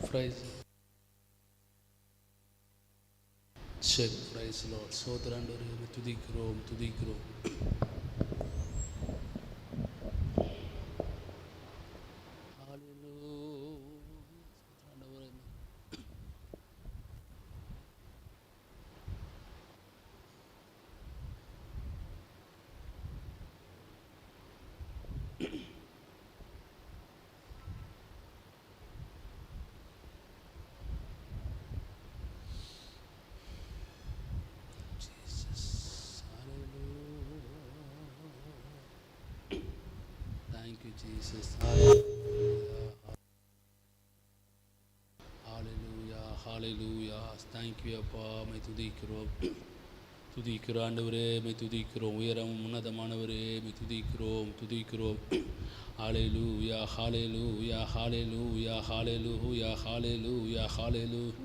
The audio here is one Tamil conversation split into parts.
சரி, பிரைஸ் லார்ட். சோதராண்டவரே துதிக்கிறோம் துதிக்கிறோம். Thank you, Jesus. Hallelujah, hallelujah. Thank you, அப்பா. மை துதிக்கிறோம் துதிக்கிறோம் ஆண்டவரே, மை துதிக்கிறோம். உயரம் உன்னதமானவரே, மை துதிக்கிறோம் துதிக்கிறோம். ஹalleluya, hallelujah, hallelujah, hallelujah, hallelujah, hallelujah.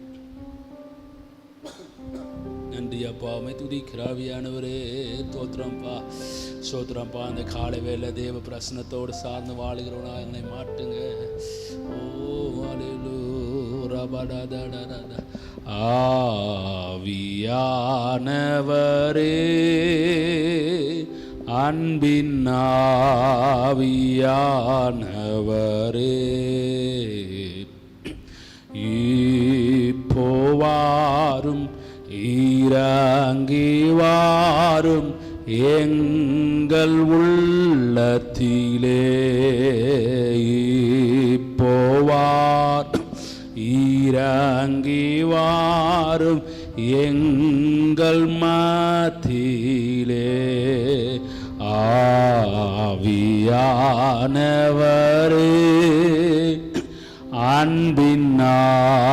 நன்றி அப்பா, மை துதிக்கிறாவியானவரே, தோத்திரம்ப்பா சோத்திரம்ப்பா. அந்த காலை வேலை தேவ பிரசனத்தோடு சார்ந்து வாழுகிறவனா என்னை மாட்டுங்க. ஓ ஹalleluya. ஆவியானவரே, அன்பின் ஆவியானவரே, இப்போவாரும் இறங்கி வாரும் எங்கள் உள்ளத்திலே. இப்போவார் இறங்கி வாரும் எங்கள் மத்தியிலே. ஆவியானவரே, அன்பின் ஆவியானவரே,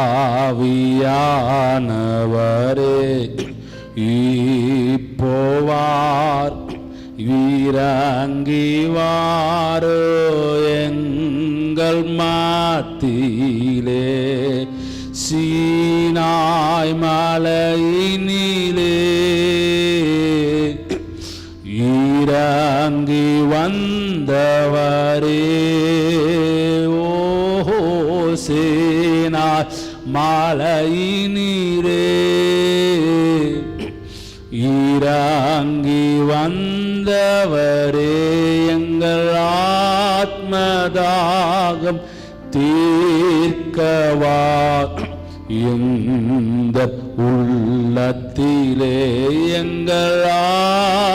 இப்போவார் இறங்கி வாரோ எங்கள் மத்தியிலே. சீனாய் மலையினிலே இறங்கி வந்தவரே, ஓஹோ சீனாய் மலையினிலே இறங்கி வந்தவரே, எங்கள் ஆத்மதாகம் தீர்க்கவா இந்த உள்ளத்திலே. எங்கள்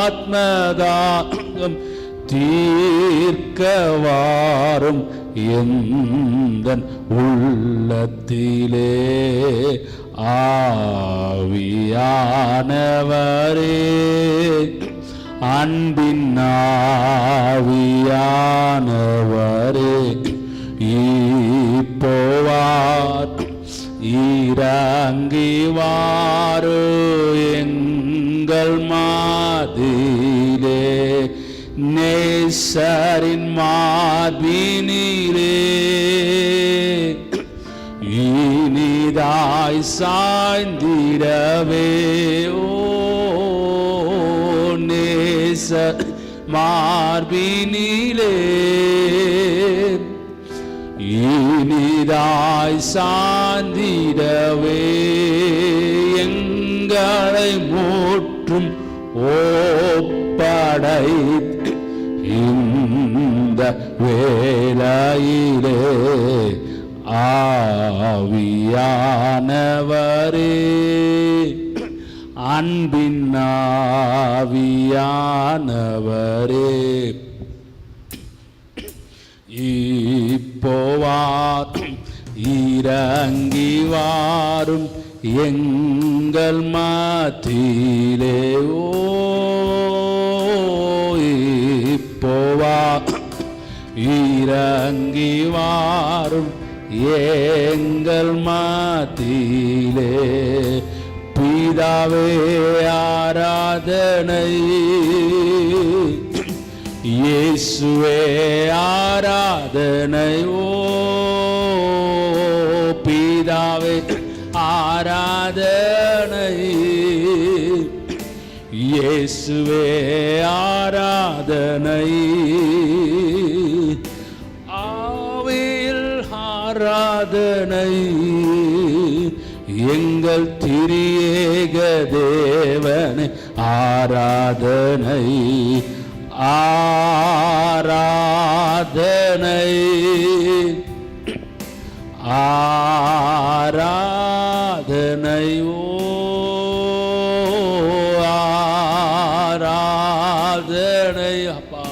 ஆத்மதாகம் தீர்க்கவாரும் எந்த உள்ளத்திலே. ஆவியானவரே, அன்பின் ஆவியானவரே, இப்போவார் இறங்கி வாரோ எங்கள் மாதிலே. நேசரின் மார்பினிலே இனிதாய் சாய்ந்திடவே. ஓ நேசர் மார்பினிலே இனிதாய் சாய்ந்திடவே. எங்களை மூற்றும் ஓப்படை இந்த வேளையிலே. ஆவியானவரே, அன்பின் ஆவியானவரே, இப்போவார் இறங்கி வாரும் எங்கள் மத்தியிலே. ஓ இப்போவார் இறங்கி வாரும் எங்கள் மத்தியிலே. பிதாவே ஆராதனை, இயேசுவே ஆராதனை. ஓ பிதாவே ஆராதனை, இயேசுவே ஆராதனை. ஆவியில் ஆராதனை, எங்கள் திரியேக தேவனே ஆராதனை ஆராதனை ஆராதனை ஓ ஆராதனை அப்பா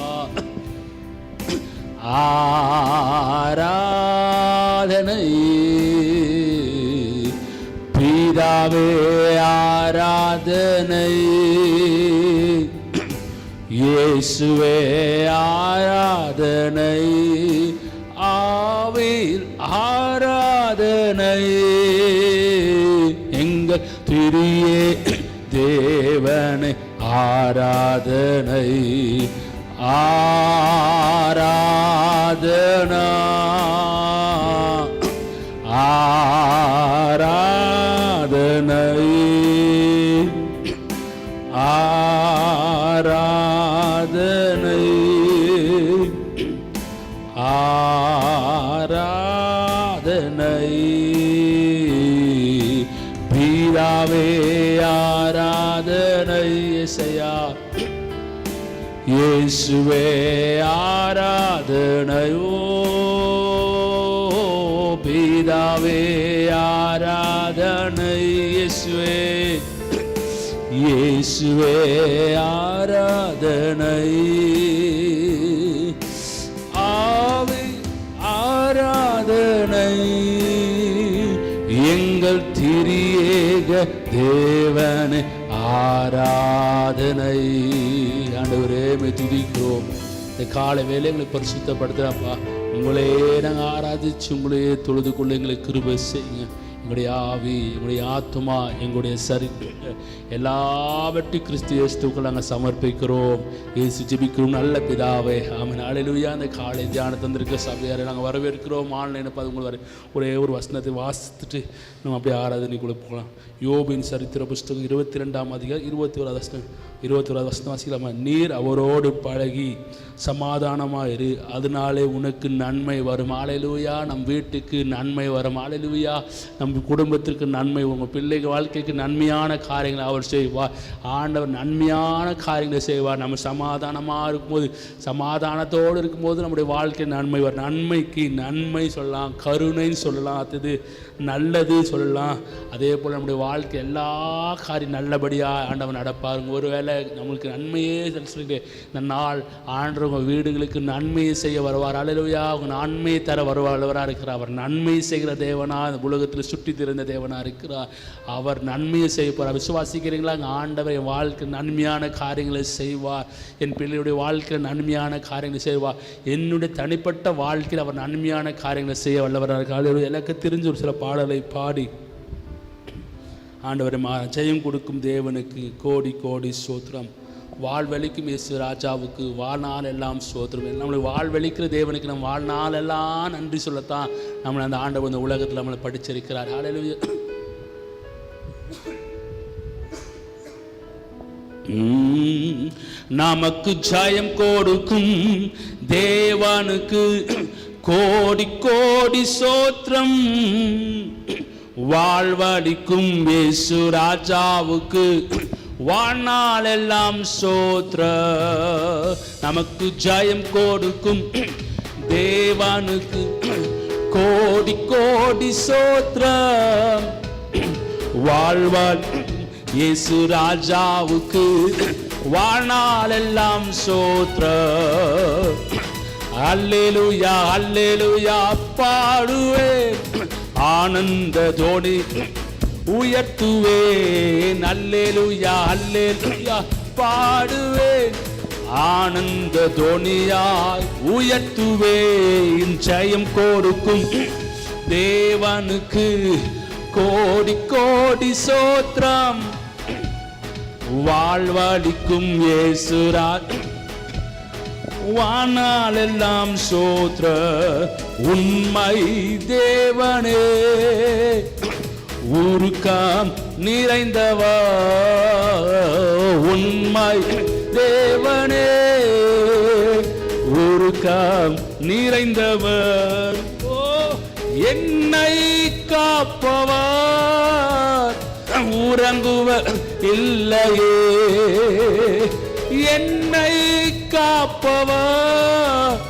ஆராதனை பிதாவே ஆராதனை இயேசுவே ஆராதனை ஆவியில் ஆராதனை எங்கள் திரியே தேவனை ஆராதனை ஆராதனா ஆராதனை ஆராதனை ஆராதனை பிதாவே ஆராதனை இயேசையா இயேசுவே ஆராதனை ஓ பிதாவே ஆராதனை இயேசுவே இயேசுவே ஆராதனை ஆவி ஆராதனை எங்கள் திரியேக தேவனே ஆராதனை. ஆண்டவரே துதிக்கிறோம். இந்த காலை வேலை எங்களை பரிசுத்தப்படுத்துகிறப்பா. உங்களே நாங்கள் ஆராதிச்சு உங்களையே தொழுது கொள்ள எங்களுக்கு கிருபை செய்யுங்க. எங்களுடைய ஆவி, எங்களுடைய ஆத்மா, எங்களுடைய எல்லாவற்றையும் கிறிஸ்து இயேசுவுக்கு நாங்கள் சமர்ப்பிக்கிறோம். இயேசு ஜெபிக்கிறோம் நல்ல பிதாவே, ஆமென். அல்லேலூயா. அந்த காலை தியானம் தந்திருக்க சபையாரை நாங்கள் வரவேற்கிறோம். ஆன்லைன் உங்களை ஒரே ஒரு வசனத்தை வாசித்துட்டு நம்ம அப்படியே ஆராதனைக்குள்ளே போகலாம். யோபின் சரித்திர புஸ்தகம் 22ஆம் அதிகாரம் 21வது வசனம் வாசிக்கலாமா? நீர் அவரோடு பழகி சமாதானமாக இரு, அதனாலே உனக்கு நன்மை வரும். அல்லேலூயா. நம் வீட்டுக்கு நன்மை வரும். அல்லேலூயா. நம் குடும்பத்திற்கு நன்மை, உங்கள் பிள்ளைகள் வாழ்க்கைக்கு நன்மையான காரியங்களை அவர் செய்வார். ஆண்டவர் நன்மையான காரியங்களை செய்வார். நம்ம சமாதானமாக இருக்கும்போது, சமாதானத்தோடு இருக்கும்போது நம்முடைய வாழ்க்கை நன்மை வரும். நன்மைக்கு நன்மை சொல்லலாம், கருணைன்னு சொல்லலாம், அது நல்லது சொல்லலாம். அதே போல் நம்முடைய வாழ்க்கை எல்லா காரியம் நல்லபடியாக ஆண்டவர் நடப்பாருங்க. ஒருவேளை நம்மளுக்கு நன்மையே சொல்லிட்டு இந்த நாள் ஆண்டவங்க வீடுகளுக்கு நன்மையை செய்ய வருவார். அல்லேலூயா. அவங்க நன்மையை தர வருவாளவராக இருக்கிறார். அவர் நன்மை செய்கிற தேவனா, இந்த உலகத்தில் சுற்றி திறந்த தேவனாக இருக்கிறார். அவர் நன்மையை செய்ய போகிறார். விசுவாசிக்கிறீங்களா? அங்கே ஆண்டவர் என் வாழ்க்கை நன்மையான காரியங்களை செய்வார். என் பிள்ளையுடைய வாழ்க்கையில் நன்மையான காரியங்களை செய்வார். என்னுடைய தனிப்பட்ட வாழ்க்கையில் அவர் நன்மையான காரியங்களை செய்ய வல்லவராக இருக்கிறார். எனக்கு தெரிஞ்ச ஒரு சில பாடலை பாடி ஆண்டவரை ஜெயம் கொடுக்கும் தேவனுக்கு கோடி கோடி ஸ்தோத்திரம். வாழ்வழிக்கும் இயேசு ராஜாவுக்கு வாழ்நாள் எல்லாம் ஸ்தோத்திரம். நம்மளை வாழ்வழிக்கிற தேவனுக்கு நம்ம வாழ்நாள் எல்லாம் நன்றி சொல்லத்தான் நம்மளை அந்த ஆண்டவர் இந்த உலகத்தில் நம்மளை படிச்சிருக்கிறார். அல்லேலூயா. நமக்கு ஜெயம் கொடுக்கும் தேவனுக்கு கோடி கோடி ஸ்தோத்திரம். வாழ்வழிக்கும் இயேசு ராஜாவுக்கு வாழ்நாள் எல்லாம் ஸ்தோத்திரம். நமக்கு ஜெயம் கொடுக்கும் தேவனுக்கு கோடி கோடி ஸ்தோத்திரம். வாழ்வாள் இயேசு ராஜாவுக்கு வாழ்நாள் எல்லாம் ஸ்தோத்திரம். அல்லேலூயா அல்லேலூயா பாடுவேன், ஆனந்த தோடி உயர்த்துவேன். அல்லேலூயா அல்லேலூயா பாடுவேன், ஆனந்த தோனியாய் உயர்த்துவேன். ஜெயம் கொடுக்கும் தேவனுக்கு கோடி கோடி ஸ்தோத்திரம். வாழ்வழிக்கும் இயேசு வானால் எல்லாம் ஸ்தோத்திர. உண்மை தேவனே, உருக்கம் நிறைந்தவர். உண்மை தேவனே, உருக்கம் நிறைந்தவர். ஓ என்னை காப்பவர் உறங்குவர் இல்லையே, என்னை காப்பவர்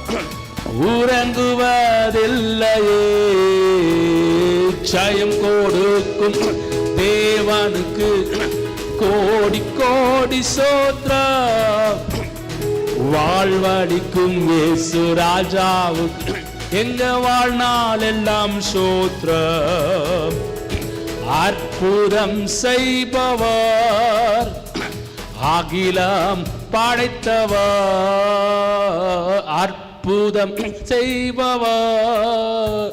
உறங்குவதில்லையே. ஜெயம் கொடுக்கும் தேவனுக்கு கோடி கோடி ஸ்தோத்திரம். வாழ்வளிக்கும் இயேசு ராஜாவுக்கு எங்க வாழ்நாள் எல்லாம் ஸ்தோத்திரம். அற்புதம் செய்பவர் அகிலம் படைத்தவர், அற்புதம் செய்பவர்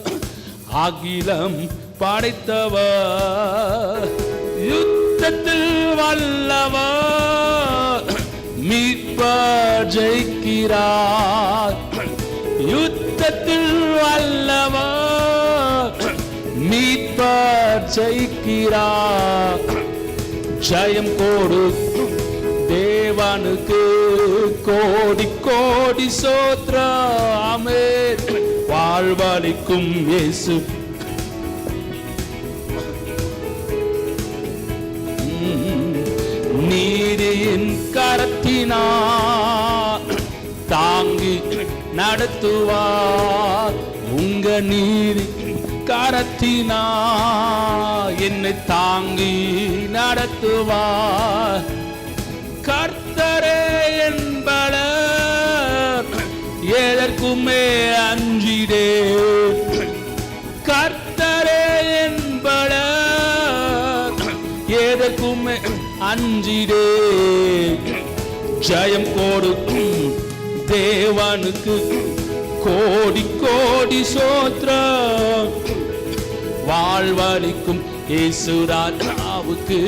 அகிலம் படைத்தவர். யுத்தத்தில் வல்லவர் மீட்பர் ஜெயிக்கிறார், யுத்தத்தில் வல்லவர் மீட்பர் ஜெயிக்கிறார். ஜெயம் கொடுக்கும் தேவனுக்கு கோடி கோடி ஸ்தோத்திரம். ஆமென். வாழ்வளிக்கும் இயேசு நீதியின் கரத்தினார் தாங்கி நடத்துவார். உங்க நீதி கரத்தினார் என்னை தாங்கி நடத்துவார். கர்த்தரே என்பவர் எதற்குமே அஞ்சிடே, கர்த்தரே என்பவர் எதற்குமே அஞ்சிடே. ஜெயம் கொடுக்கும் தேவனுக்கு கோடி கோடி ஸ்தோத்திரம். வாழ்வளிக்கும் இயேசு ராஜாவுக்கு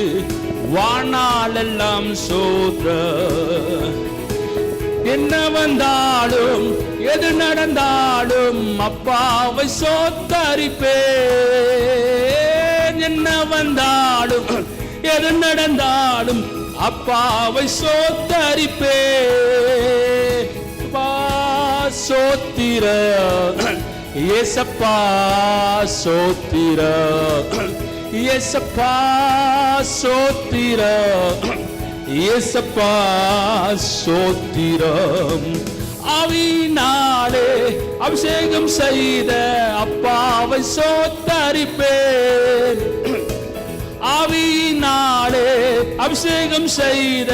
வாழ்நாளெல்லாம் ஸ்தோத்திரம். என்ன வந்தாலும் எது நடந்தாலும் அப்பாவை ஸ்தோத்தரிப்பேன். என்ன வந்தாலும் எது நடந்தாலும் அப்பாவை ஸ்தோத்தரிப்பேன். சோத்திரம் ஏசப்பா, சோத்திரம் ஏசப்பா, சோத்திரம் ஏசப்பா, சோத்திரம். ஆவியினாலே அபிஷேகம் செய்த அப்பாவை சோத்தரிப்பேன். ஆவியினாலே அபிஷேகம் செய்த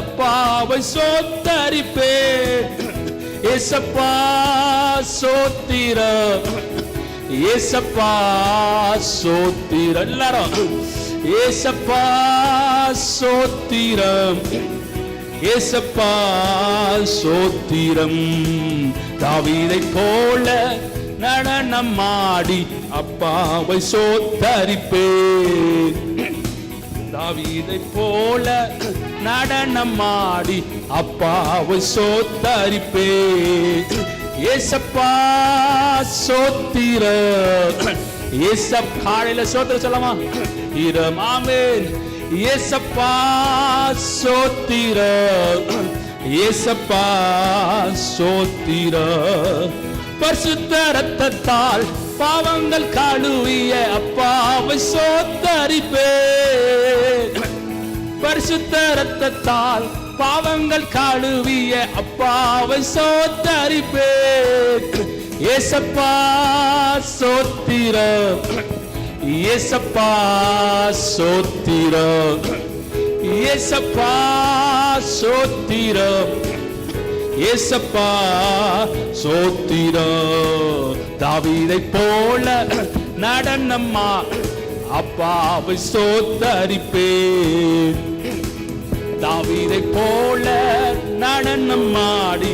அப்பாவை சோத்தரிப்பேன். ஏசப்பா சோத்திரம், ஏசப்பா சோத்திரம். எல்லாரும் ஏசப்பா சோத்திரம், ஏசப்பா சோத்திரம். தாவீதை போல நடனம் ஆடி அப்பாவை சோத்தரிப்பேன். தாவீதை போல நடனம் ஆடி அப்பாவை சோத்தரிப்பேன். ஏசப்பா சோத்திரம், ஏசப் காலையில சோத்திரம் சொல்லமா இரம். ஆமென். ஏசப்பா சோத்திரம், ஏசப்பா சோத்திரம். பரிசுத்த இரத்தத்தால் பாவங்கள் கழுவிய அப்பாவை சோத்தரிப்பேன். பரிசுத்த இரத்தத்தால் பாவங்கள் கழுவிய அப்பாவை சோத்தரிப்பேன். ஏசப்பா சோத்திரம், ஏசப்பா சோத்திரம், ஏசப்பா சோத்திரம், ஏசப்பா சோத்திரம். தாவீதை போல நடனம்மா அப்பாவை சோத்தரிப்பேன். தாவீதை போல நடனம் ஆடி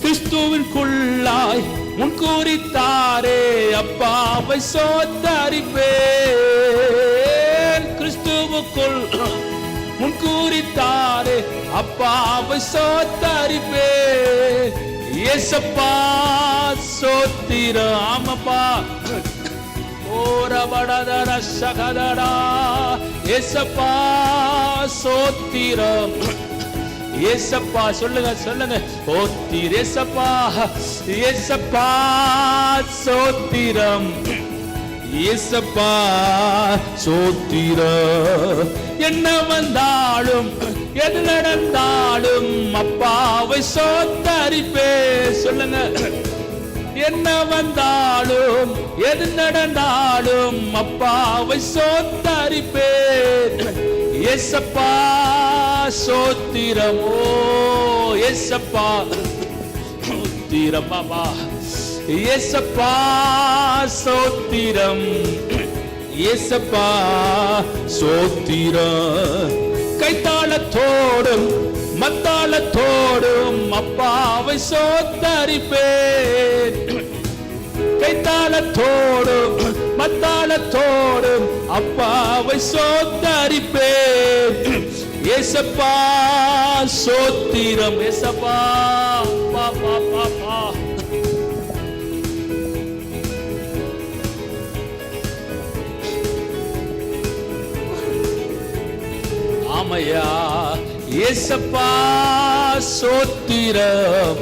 கிறிஸ்துவிற்குள்ளாய் முன்கூறித்தாரே அப்பாவை சோத்தரிப்பேன். கிறிஸ்துவுக்குள் முன்கூறித்தாரே அப்பாவை சோத்தரிப்பேன். ஏசப்பா சோத்திரம். ஆமப்பா ஓரபடதர சகதடா. ஏசப்பா சோத்திரம், ஏசப்பா சொல்லுங்க சொல்லுங்க. ஓத்தீர் ஏசப்பா, ஏசப்பா சோத்திரம், ஏசப்பா சோத்திரம். என்ன வந்தாலும் எது நடந்தாலும் அப்பாவை சோத்தரிப்பே. சொல்லுங்க. என்ன வந்தாலும் எது நடந்தாலும் அப்பாவை சோத்தரிப்பேன். ஏசப்பா சோத்திரம். ஓ ஏசப்பா சோத்திரம் பாபா. ஏசப்பா சோத்திரம், ஏசப்பா சோத்திரம். கைத்தாளத்தோடும் மத்தாளத்தோடும் அப்பாவை சோத்தரிப்பேன். கைத்தாளத்தோடும் மத்தாளத்தோடும் அப்பாவை சோத்தரிப்பேன். ஏசப்பா சோத்திரம். ஏசப்பா பாப்பா பாப்பா. ஆமையா ஏசப்பா சோத்திரம்,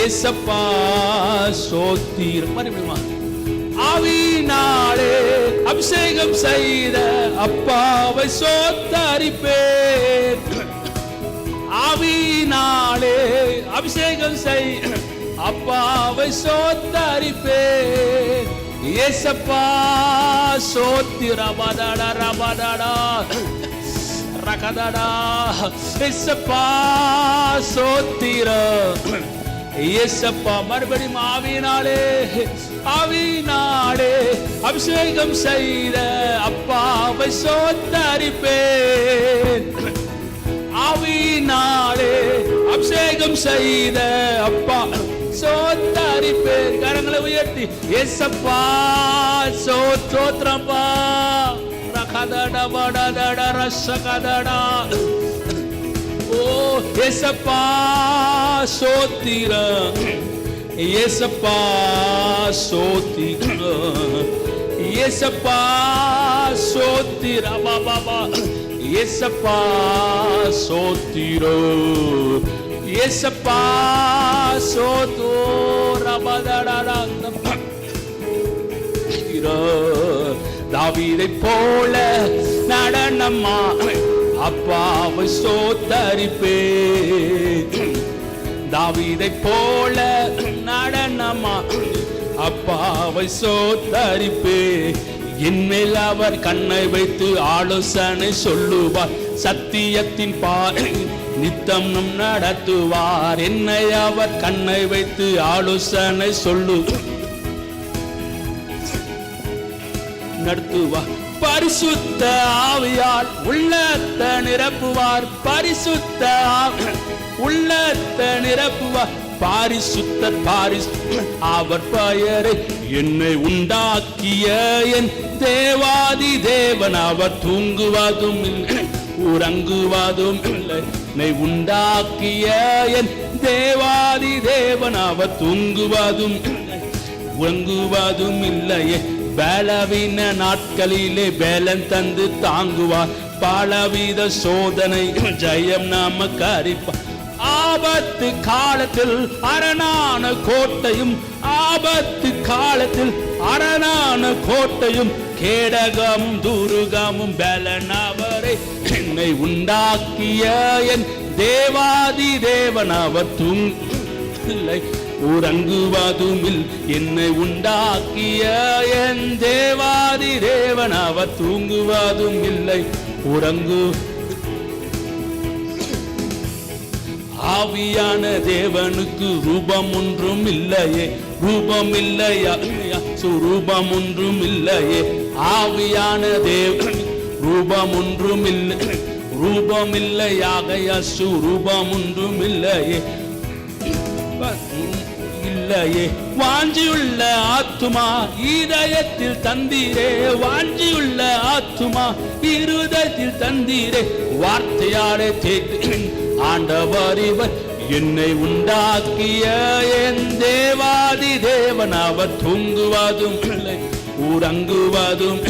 ஏசப்பா சோத்திரம். மறுபடியுமா. ஆவியினாலே அபிஷேகம் செய்த அப்பாவை சோத்தரிப்பேன். ஆவியினாலே அபிஷேகம் செய்த அப்பாவை சோத்தரிப்பேன். ஏசப்பா சோத்திரம். ரபடா ரபடா ரகதடா. ஏசப்பா சோத்திரம், ஏசப்பா. மறுபடியும் ஆவியினாலே ஆவியினாலே அபிஷேகம் செய்த அப்பாவை சோத்தரிப்பேன். ஆவியினாலே அபிஷேகம் செய்த அப்பா சோத்தரிப்பேன். கரங்களை உயர்த்தி ஏசப்பா சோத்திரம்பா. ஓ ஏசப்பா சோத்திரம், ஏசப்பா சோத்திரம், ஏசப்பா சோத்திரம் பாபா. ஏசப்பா சோத்திரம், ஏசப்பா சோத்திரம். தாவீதை போல நடனமா அப்பாவை சோத்தரிப்பேன். தாவீதை போல நடனமா அப்பாவை சோத்தரிப்பேன். என்மேல் அவர் கண்ணை வைத்து ஆலோசனை சொல்லுவார். சத்தியத்தின் பாதை நித்தம் நடத்துவார். என்னை அவர் கண்ணை வைத்து ஆலோசனை நடத்துவார். பரிசுத்த ஆவியால் உள்ளத்தை நிரப்புவார். பரிசுத்த உள்ளத்தை நிரப்புவார். பாரிசுத்தர் அவர் பெயரை என்னை உண்டாக்கிய என் தேவாதி தேவன். அவர் தூங்குவதும் இல்லை உறங்குவதும் இல்லை. என்னை உண்டாக்கிய என் தேவாதி தேவன். அவர் தூங்குவதும் இல்லை உறங்குவதும் இல்லையே. பலவீன நாட்களிலே பலன் தந்து தாங்குவார். பலவித சோதனை ஜெயம் நமக்கு அளிப்பார். ஆபத்து காலத்தில் அரணான கோட்டையும், ஆபத்து காலத்தில் அரணான கோட்டையும், கேடகமும் துருகமும் பலனவரை என்னை உண்டாக்கிய என் தேவாதி தேவன். அவர் தூங்கில்லை உறங்குவதுமில். என்னை உண்டாக்கிய என் தேவாதி தேவன். அவர் தூங்குவதும் இல்லை உறங்கு. ஆவியான தேவனுக்கு ரூபம் ஒன்றும் இல்லையே. ரூபம் இல்லையா சுரூபம் ஒன்றும் இல்லையே. ஆவியான தேவன் ரூபம் ஒன்றும் இல்லை. ரூபம் இல்லையாகையா சுரூபம் ஒன்றும் இல்லையே இல்லையே. வாஞ்சியுள்ள ஆத்துமா இதயத்தில் தந்தீரே. வாஞ்சியுள்ள ஆத்துமா இருதயத்தில் தந்தீரே. வார்த்தையாலே தேக்கு ஆண்டவர் இவர். என்னை உண்டாக்கிய என் தேவாதி தேவன். அவர் தூங்குவதும் இல்லை உறங்குவதும்.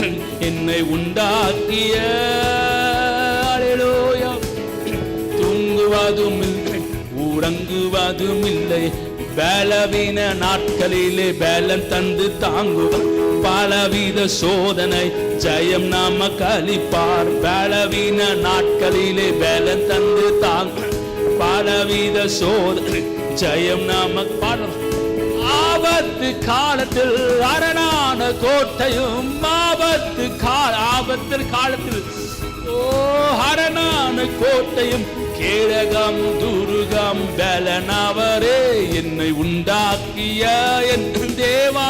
என்னை உண்டாக்கிய தூங்குவதும் இல்லை உறங்குவதும் இல்லை. பலவீன நாட்களிலே பலன் தந்து தாங்குவார். பலவித சோதனை ஜெயம் நமக்கு அளிப்பார். பலவீன நாட்களிலே பலன் தந்து தாங்கு. பலவித சோதனை ஜெயம் நமக்கு பாடுவோம். ஆபத்து காலத்தில் அரணான கோட்டையும் ஆபத்து காலத்தில் அரணான கோட்டையும் கேடகம் துருகம் பலனவரே என்னை உண்டாக்கிய என் தேவா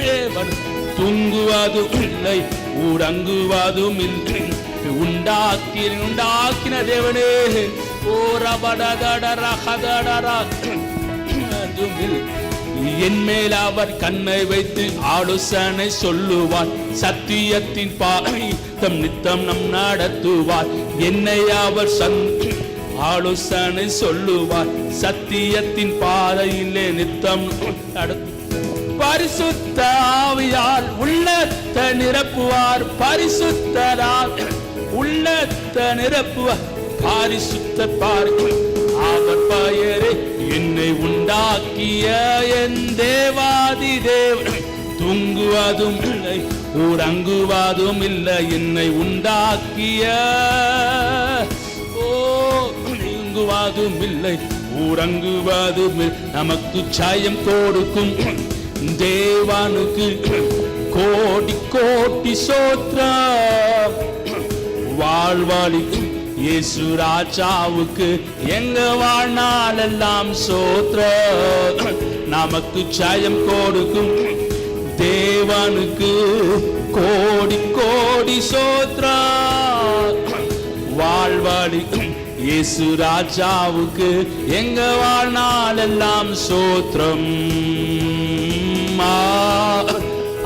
தேவன். தூங்குவதும் இல்லை உறங்குவதும் இல்லை உண்டாக்கின தேவனே. ஓ ரபடதடரஹதடரா என் மேல் அவர் கண்ணை வைத்து ஆலோசனை சொல்லுவார். சத்தியத்தின் பாதம் நித்தம் நம் நடத்துவார். என்னை அவர் ஆலோசனை சொல்லுவார். சத்தியத்தின் பாதையிலே நித்தம் பரிசுத்த ஆவியால் உள்ளத்தை நிரப்புவார். பரிசுத்தரால் உள்ளத்தை நிரப்புவார். பரிசுத்த அவர் பெயரே என்னை உண்டாக்கிய என் தேவாதி தேவன். தூங்குவதும் இல்லை உறங்குவதும் இல்லை என்னை உண்டாக்கிய தூங்குவதும் இல்லை உறங்குவதும் நமக்கு ஜெயம் கொடுக்கும் தேவனுக்கு கோடி கோடி ஸ்தோத்திரம். வாழ்வளிக்கும் இயேசு ராஜாவுக்கு எங்க வாழ்நாளெல்லாம் ஸ்தோத்திரம். நமக்கு ஜெயம் கொடுக்கும் தேவனுக்கு கோடி கோடி ஸ்தோத்திரம். வாழ்வளிக்கும் இயேசு ராஜாவுக்கு எங்க வாழ்நாளெல்லாம் ஸ்தோத்திரம்.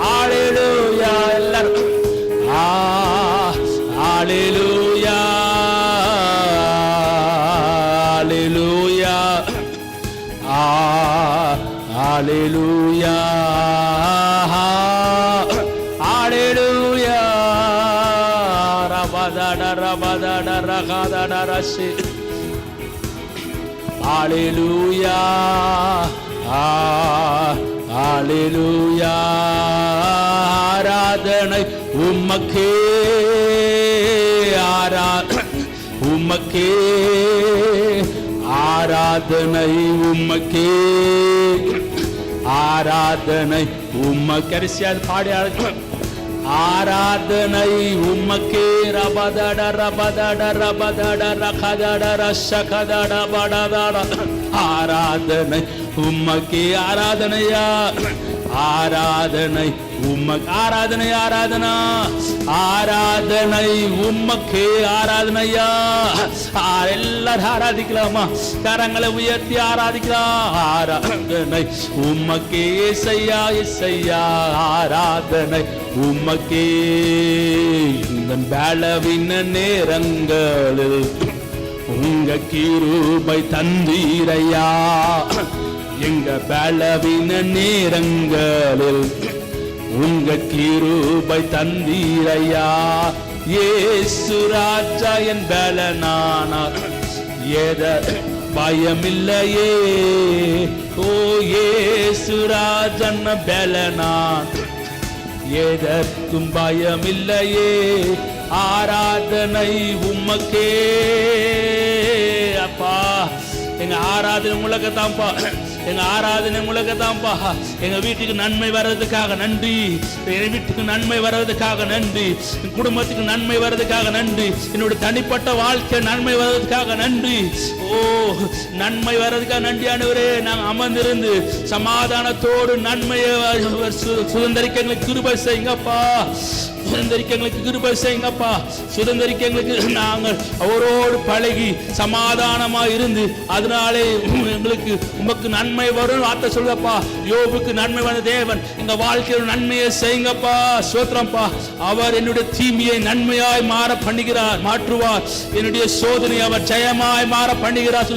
ஹல்லேலூயா எல்லாரும் ஹல்லேலூயா ஹல்லேலூயா ஹல்லேலூயா ஹல்லேலூயா ரபதடரபதடரகதடரஷி ஹல்லேலூயா ஹல்லேலூயா. ஆராதனை உமக்கே உமக்கே ஆராதனை உமக்கே ஆராதனை உமக்கரிசியால் பாடி ஆராதனை உமக்கே. ரபதட ரபதட ரபதட ரகதட ரஷகதட படதட ஆராதனை உமக்கே. ஆராதனையா ஆராதனை உமக்கு ஆராதனை ஆராதனா ஆராதனை உமக்கே ஆராதனையா. எல்லாரும் ஆராதிக்கலாமா? கரங்களை உயர்த்தி ஆராதிக்கலாம். ஆராதனை உமக்கே இசையா இசையா ஆராதனை உமக்கே. இந்த பலவீன நேரங்களில் உங்க கிருபை தந்தீரையா. எங்க பலவீன நேரங்களில் உங்க கிருபை தந்தீரையா. இயேசு ராஜா என் பலனானார் எத பயமில்லையே. ஓ இயேசு ராஜன் பலனான் எதற்கும் பயமில்லையே. ஆராதனை உமக்கே அப்பா. எங்க ஆராதனை உங்களுக்கு தான்ப்பா. எங்க ஆராதனை உங்களுக்கு தான்ப்பா. எங்க வீட்டுக்கு நன்மை வர்றதுக்காக நன்றி. என் வீட்டுக்கு நன்மை வர்றதுக்காக நன்றி. என் குடும்பத்துக்கு நன்மை வர்றதுக்காக நன்றி. என்னுடைய தனிப்பட்ட வாழ்க்கை நன்மை வர்றதுக்காக நன்றி. ஓ நன்மை வர்றதுக்காக நன்றி ஆண்டவரே. நாங்கள் அமர்ந்திருந்து சமாதானத்தோடு நன்மையை சுதந்திரிக்க எங்களுக்கு கிருபை செய்யுங்கப்பா. சுதந்திரிக்க எங்களுக்கு கிருபை செய்யுங்கப்பா. சுதந்திரிக்க எங்களுக்கு நாங்கள் அவரோடு பழகி சமாதானமா இருந்து அதனாலே எங்களுக்கு உமக்கு நன்மை வரும் வார்த்தை சொல்லுங்கப்பா. யோபுக்கு நன்மை வந்த தேவன் எங்க வாழ்க்கையில் நன்மையை செய்யுங்கப்பா. ஸ்தோத்திரம்ப்பா. அவர் என்னுடைய தீமையை நன்மையாய் மாற பண்ணுகிறார் மாற்றுவார். என்னுடைய சோதனை அவர் ஜெயமாய் மாற பண்ணுகிறார்.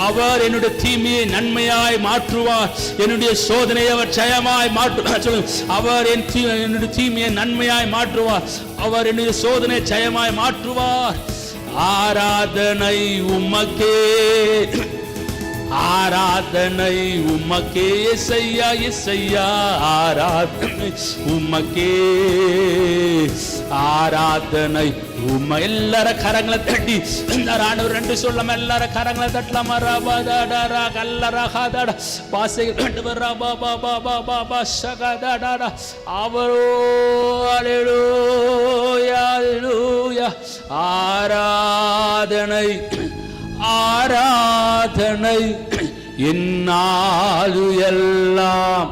அவர் என்னுடைய தீமையை நன்மையாய் மாற்றுவார். என்னுடைய சோதனை அவர் ஜெயமாய் மாற்றுவார். அவர் என்னுடைய தீமையை நன்மையாய் மாற்றுவார். அவர் என்னுடைய சோதனை ஜெயமாய் மாற்றுவார். ஆராதனை உமக்கே, ஆராதனை உமக்கே இயேசையா, இயேசையா ஆராதனை உமக்கே, ஆராதனை உம்மை. எல்லார கரங்களை தட்டி ஆண்டவர் ரெண்டு சொல்லாம எல்லார கரங்களை தட்டலாம். ரபாதாடா கல்லரகாதாடா பாசைகள் ஆண்டவர் ரபாபாபாபாபா சகதாடா அவரோ அல்லேலூயா அல்லேலூயா. ஆராதனை ஆராதனை என்னாலு எல்லாம்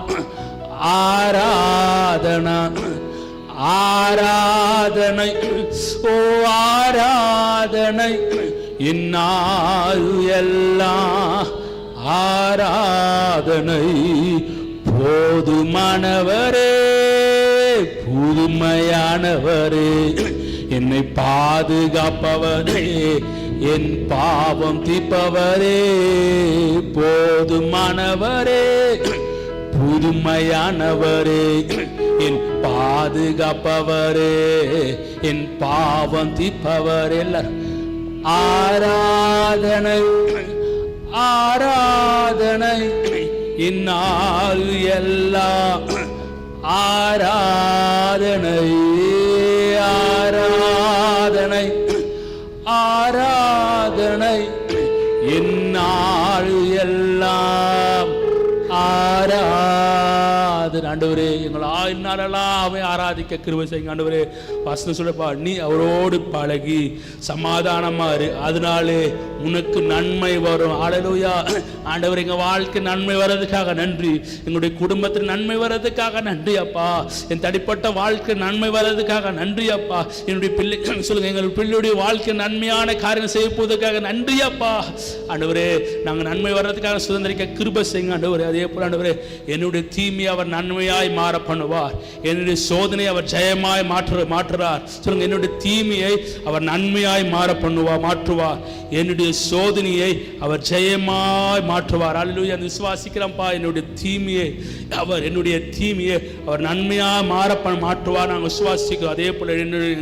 ஆராதனா ஆராதனை, ஓ ஆராதனை என்னாலு எல்லாம் ஆராதனை. போதுமானவரே புதுமையானவரே என்னை பாதுகாப்பவரே என் பாவம் தீர்ப்பவரே. போதுமானவரே புதுமையானவரே என் பாதுகாப்பவரே என் பாவம் தீர்ப்பவரே. எல்லாரும் ஆராதனை ஆராதனை இந்நாள் எல்லாம் ஆராதனை ஆராதனை ஆராதனை எந்நாள் எல்லாம் ஆராதனை. ஆண்டவரே எங்கள் இந்நாளெல்லாம் அவன் ஆராதிக்க கிருபை செய்யுங்க ஆண்டவரே. வசனம் சொல்லப்பா, நீ அவரோடு பழகி சமாதானமா இரு, அதனாலே உனக்கு நன்மை வரும். அல்லேலூயா. ஆண்டவர் எங்க வாழ்க்கை நன்மை வர்றதுக்காக நன்றி, எங்களுடைய குடும்பத்தில் நன்மை வர்றதுக்காக நன்றி அப்பா, என் தனிப்பட்ட வாழ்க்கை நன்மை வர்றதுக்காக நன்றி அப்பா. என்னுடைய பிள்ளை சொல்லுங்க, எங்கள் பிள்ளையுடைய வாழ்க்கை நன்மையான காரியம் செய்ய போவதற்காக நன்றி அப்பா. ஆண்டவரே நாங்கள் நன்மை வர்றதுக்காக சுதந்திரிக்க கிருபை செய்யுங்க ஆண்டவரே. அதே போல ஆண்டவரே என்னுடைய தீமையை அவர் நன்மையாய் மாற பண்ணுவார், என்னுடைய சோதனை அவர் ஜெயமாய் மாற்றுறார். சொல்லுங்க, என்னுடைய தீமையை அவர் நன்மையாய் மாற பண்ணுவார், மாற்றுவார். என்னுடைய சோதனையை அவர் ஜெயமாய் மாற்றுவார். அல்லேலூயா. விசுவாசிக்கிறோம்ப்பா, என்னுடைய தீமையை அவர் நன்மையாய் மாற்றுவார். நாங்கள் விசுவாசிக்கிறோம். அதே போல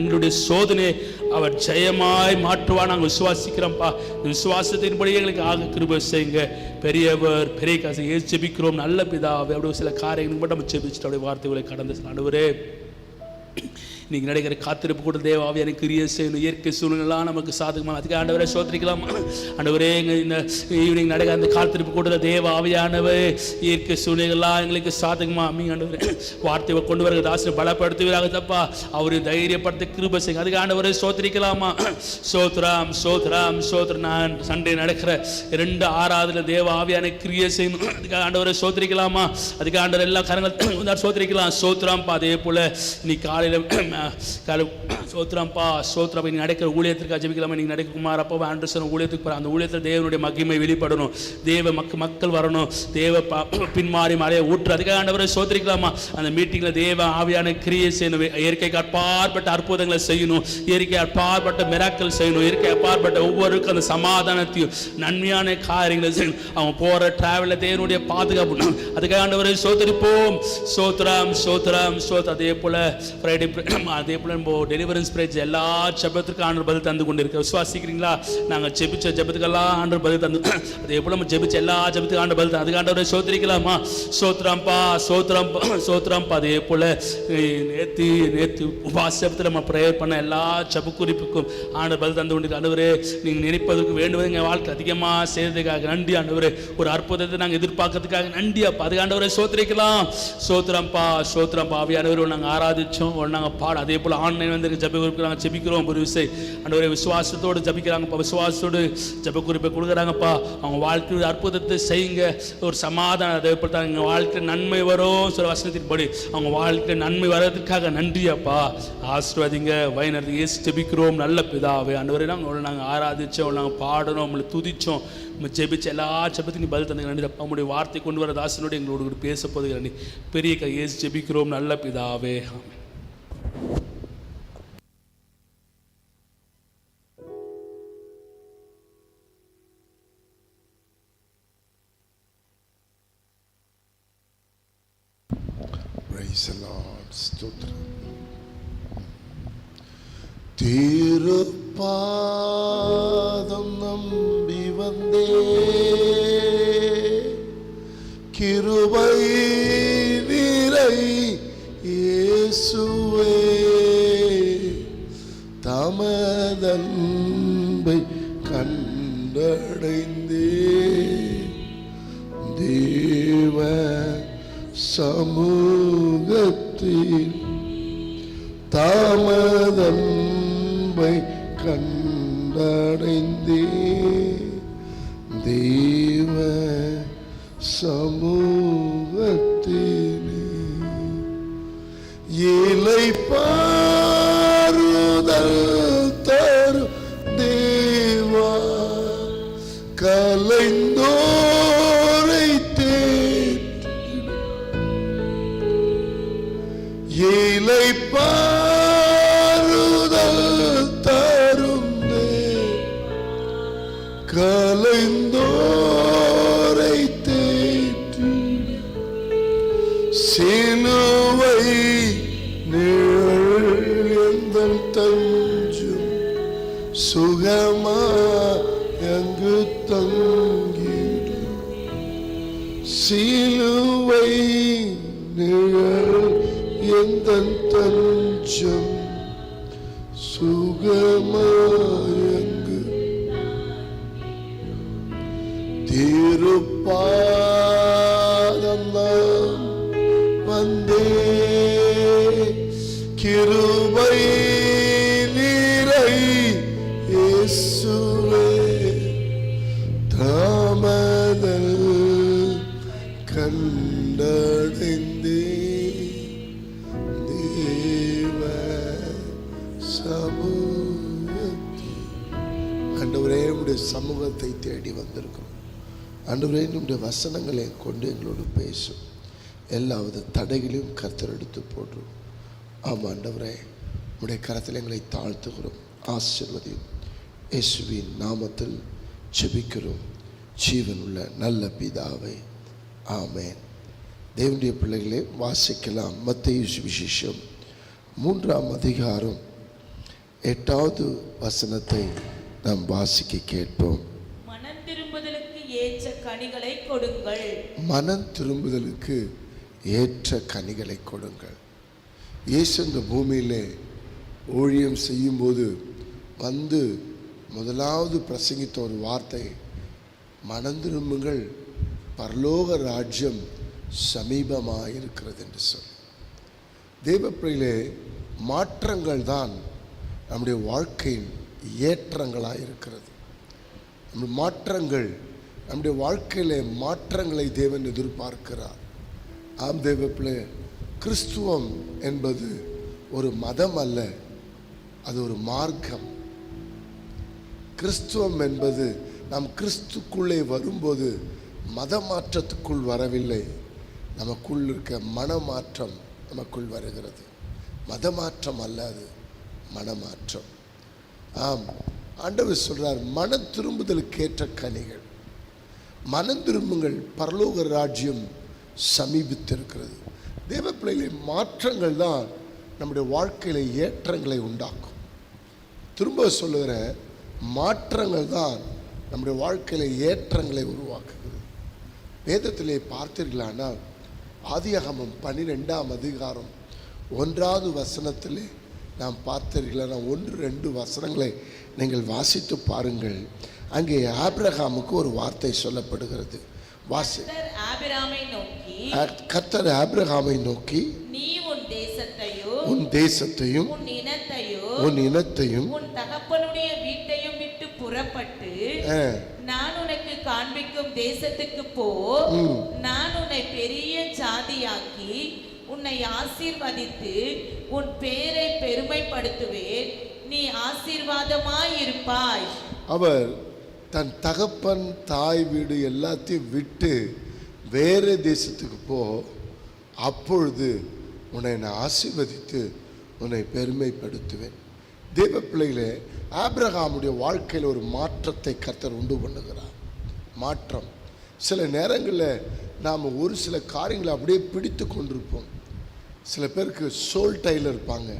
எங்களுடைய சோதனையை அவர் ஜெயமாய் மாற்றுவார். நாங்கள் விசுவாசிக்கிறோம்ப்பா. விசுவாசத்தின்படி எங்களுக்கு ஆக கிருபை செய்யுங்க. பெரியவர் பெரிய காசை ஜெபிக்கிறோம் நல்ல பிதாவே. அப்படி சில காரியங்கள் மட்டும் நம்ம ஜெபிச்சுட்டு அப்படியே வார்த்தைகளை கடந்து ஆண்டவரே இன்னைக்கு நடக்கிற காத்திருப்பு கூட தேவாவியான கிரியை செய்யணும். இயற்கை சூழ்நிலாம் நமக்கு சாதகமாக, அதுக்கு ஆண்டவரை சோதரிக்கலாம். ஆண்டவரே இந்த ஈவினிங் நடக்கிற அந்த காத்திருப்பு கூட தேவாவியானவே இயற்கை சூழ்நிலைகள்லாம் எங்களுக்கு சாதகமாக அமைங்க ஆண்டவரே. வார்த்தையை கொண்டு வர தாசனை பலப்படுத்துவீராக தப்பா, அவரை தைரியப்படுத்த கிருபை செய்யுங்க. அதுக்கு ஆண்டவரை சோதரிக்கலாமா? சோத்ராம் சோத்ராம் சோத்ர. நான் சண்டே நடக்கிற 2 ஆராதனை தேவாவியான கிரியை செய்யணும். அதுக்கு ஆண்டவரை சோதரிக்கலாமா? அதுக்கு ஆண்டவர் எல்லா கரங்கள் சோதரிக்கலாம். சோத்ராம்பா. அதே போல இன்னைக்கு காலையில் சோத்ராம்பா சோத்ரா. நீ நடக்கிற ஊழியத்திற்கு ஜெபிக்கலாமா? நீங்க நடக்க குமார் அப்பா ஆண்டர்சன் ஊழியத்துக்கு போகிற அந்த ஊழியத்தில் தேவனுடைய மகிமை வெளிப்படணும், தேவ மக்கள் வரணும், தேவ பின்மாறி மழையை ஊற்று. அதுக்காக ஆண்டவரை சோதரிக்கலாமா? அந்த மீட்டிங்கில் தேவ ஆவியான கிரியை செய்யணும், இயற்கைக்கு அப்பாற்பட்ட அற்புதங்களை செய்யணும், இயற்கை அப்பாற்பட்ட மிராக்கள் செய்யணும், இயற்கை அப்பாற்பட்ட ஒவ்வொருக்கும் அந்த சமாதானத்தையும் நன்மையான காரியங்களை செய்யணும். அவங்க போகிற டிராவலில் தேவனுடைய பாதுகாப்பு. அதுக்காக ஆண்டவரை சோதரிப்போம். சோத்ராம் சோத்ராம் சோத். அதே போல ஃப்ரைடே அதே போல டெலிவரன்ஸ் பிரேஜ் எல்லா ஜெபத்துக்கும் ஆண்டவர் பதில் தந்து கொண்டு இருக்க விசுவாசிக்கிறீங்களா? நாங்கள் ஜெபிச்ச ஜெபத்துக்கெல்லாம் ஆண்டவர் பதில் தந்து, அதே போல நம்ம ஜெபிச்ச எல்லா ஜெபத்துக்கும் ஆண்டவர் பதில் அதுக்கு ஆண்டவரை சோதரிக்கலாமா? சோத்ராம்பா சோத்ராம்பா சோத்ராம்பா. அதே போல நேற்று உபாசத்தில் நம்ம ப்ரேயர் பண்ண எல்லா ஜெப குறிப்புக்கும் ஆண்டவர் பதில் தந்து கொண்டு ஆண்டவரே நீங்கள் நினைப்பதற்கு வேண்டுவது எங்கள் வாழ்க்கை அதிகமாக செய்யறதுக்காக நன்றி ஆண்டவரே. ஒரு அற்புதத்தை நாங்கள் எதிர்பார்க்கறதுக்காக நன்றி அப்பா. அதுக்கு ஆண்டவரை சோதரிக்கலாம். சோத்ராம்பா சோத்ராம்பா. ஆவியானவரை நாங்கள் ஆராதிச்சோம், நாங்கள் பாட. அதே போல் ஆன்லைன் வந்து ஜெப குறிப்பு நாங்கள் ஜெபிக்கிறோம். ஒரு விஷயம் ஆண்டவரே விசுவாசத்தோடு ஜெபிக்கிறாங்கப்பா, விசுவாசத்தோடு ஜெப குறிப்பை கொடுக்குறாங்கப்பா. அவங்க வாழ்க்கையோட அற்புதத்தை செய்யுங்க, ஒரு சமாதானம். அதே போல் தான் எங்கள் வாழ்க்கை நன்மை வரும் சில வசனத்தின்படி அவங்க வாழ்க்கை நன்மை வர்றதுக்காக நன்றி அப்பா. ஆசீர்வதிங்க வழிநடத்தி இயேசு ஜெபிக்கிறோம் நல்ல பிதாவே. ஆண்டவரே நாங்கள் ஆராதிச்சோம், நாங்கள் பாடணும், உங்களை துதிச்சோம், நம்ம ஜெபிச்ச எல்லா ஜெபத்துக்கும் பதில் தந்தீங்க நன்றி அப்பா. உங்களுடைய வார்த்தை கொண்டு வர தாசனோடு எங்களோடு பேச போதுங்க நன்றி. பெரிய இயேசு ஜெபிக்கிறோம் நல்ல பிதாவே. Praise the Lord. ஸ்தோத்திரம். திருப்பாதம் நம்பி வந்தே, கிருபை நிறை இயேசுவே, தமதன்பை கண்டடைந்தே, தேவ சமூகத்தில் தாமதன்பை கண்டடைந்தே, தேவ சமூகத்திலே இளைப்பாறுதல் தரும் தேவா, கலைந்தோரை இளைப்பாறுதல் தரும் கலைந்தோரை தேற்றி, சிலுவை நிழல் தஞ்சும் சுகமா எங்கு தங்கிடும், சிலுவை நிழல் எந்தன் தஞ்சம் சுகமாயங்கு, திருப்பாதம் நான் வந்தே, கிருபை நிறை இயேசுவே, தாமதல் கண்டடைந்தே, ஆண்டவரே உம்முடைய சமூகத்தை தேடி வந்திருக்கிறோம். ஆண்டவரே உம்முடைய வசனங்களை கொண்டு எங்களோடு பேசும். எல்லாவது தடைகளையும் கர்த்தர் எடுத்து போடுறோம். ஆமாம் ஆண்டவரே, உம்முடைய கரத்தில் எங்களை தாழ்த்துகிறோம். ஆசீர்வதியும். இயேசுவின் நாமத்தில் ஜெபிக்கிறோம் ஜீவனுள்ள நல்ல பிதாவே, ஆமென். தேவனுடைய பிள்ளைகளே, வாசிக்கலாம். மத்தேயு சுவிசேஷம் 3ஆம் அதிகாரம் 8வது வசனத்தை நாம் வாசிக்க கேட்போம். மனம் திரும்புதலுக்கு ஏற்ற கனிகளை கொடுங்கள். மனம் திரும்புதலுக்கு ஏற்ற கனிகளை கொடுங்கள். இயேசு இந்த பூமியிலே ஊழியம் செய்யும்போது வந்து முதலாவது பிரசங்கித்த ஒரு வார்த்தை, மனம் திரும்புங்கள், பரலோக ராஜ்யம் சமீபமாக இருக்கிறது என்று சொல்லி. தேவப்பிள்ளையிலே மாற்றங்கள் தான் நம்முடைய வாழ்க்கையின் ஏற்றங்களாக இருக்கிறது. நம்முடைய மாற்றங்கள், நம்முடைய வாழ்க்கையிலே மாற்றங்களை தேவன் எதிர்பார்க்கிறார். ஆம் தேவப்பிள்ளை, கிறிஸ்துவம் என்பது ஒரு மதம் அல்ல, அது ஒரு மார்க்கம். கிறிஸ்துவம் என்பது நாம் கிறிஸ்துக்குள்ளே வரும்போது மத மாற்றத்துக்குள் வரவில்லை, நமக்குள் இருக்க மனமாற்றம் நமக்குள் வருகிறது. மதமாற்றம் அல்ல, அது மனமாற்றம். ஆம், ஆண்டவர் சொல்றார், மன திரும்புதலுக்கு ஏற்ற கனிகள். மனம் திரும்புங்கள், பரலோக ராஜ்யம் சமீபித்திருக்கிறது. தேவ பிள்ளைகளின் மாற்றங்கள் தான் நம்முடைய வாழ்க்கையில ஏற்றங்களை உண்டாக்கும். திரும்ப சொல்லுகிற மாற்றங்கள் தான் நம்முடைய வாழ்க்கையில ஏற்றங்களை உருவாக்குகிறது. வேதத்திலே பார்த்தீர்களானால் ஆதியாகமம் 12ஆம் அதிகாரம் 1வது வசனத்திலே நாம் பார்த்தீர்களான 1-2 வசனங்களை நீங்கள் வாசித்து பாருங்கள். அங்கே ஆபிரகாமுக்கு ஒரு வார்த்தை சொல்லப்படுகிறது. கர்த்தர் ஆபிரகாமை நோக்கி, நீ உன் தேசத்தையும் உன் இனத்தையும் உன் தகப்பனுடைய வீட்டையும் விட்டு புறப்பட்டு நான் உனக்கு காண்பிக்கும் தேசத்துக்கு போ. நான் உன்னை பெரிய ஜாதியாக்கி உன்னை ஆசீர்வதித்து உன் பேரை பெருமைப்படுத்துவேன். நீ ஆசீர்வாதமாயிருப்பாய். அவர் தன் தகப்பன் தாய் வீடு எல்லாத்தையும் விட்டு வேற தேசத்துக்கு போ, அப்பொழுது உன்னை நான் ஆசீர்வதித்து உன்னை பெருமைப்படுத்துவேன். தேவ பிள்ளைகளே, ஆபிரகாமுடைய வாழ்க்கையில் ஒரு மாற்றத்தை கர்த்தர் உண்டு பண்ணுகிறார். மாற்றம். சில நேரங்களில் நாம் ஒரு சில காரியங்களை அப்படியே பிடித்து கொண்டிருப்போம். சில பேருக்கு சோல் டைலர் இருப்பாங்க,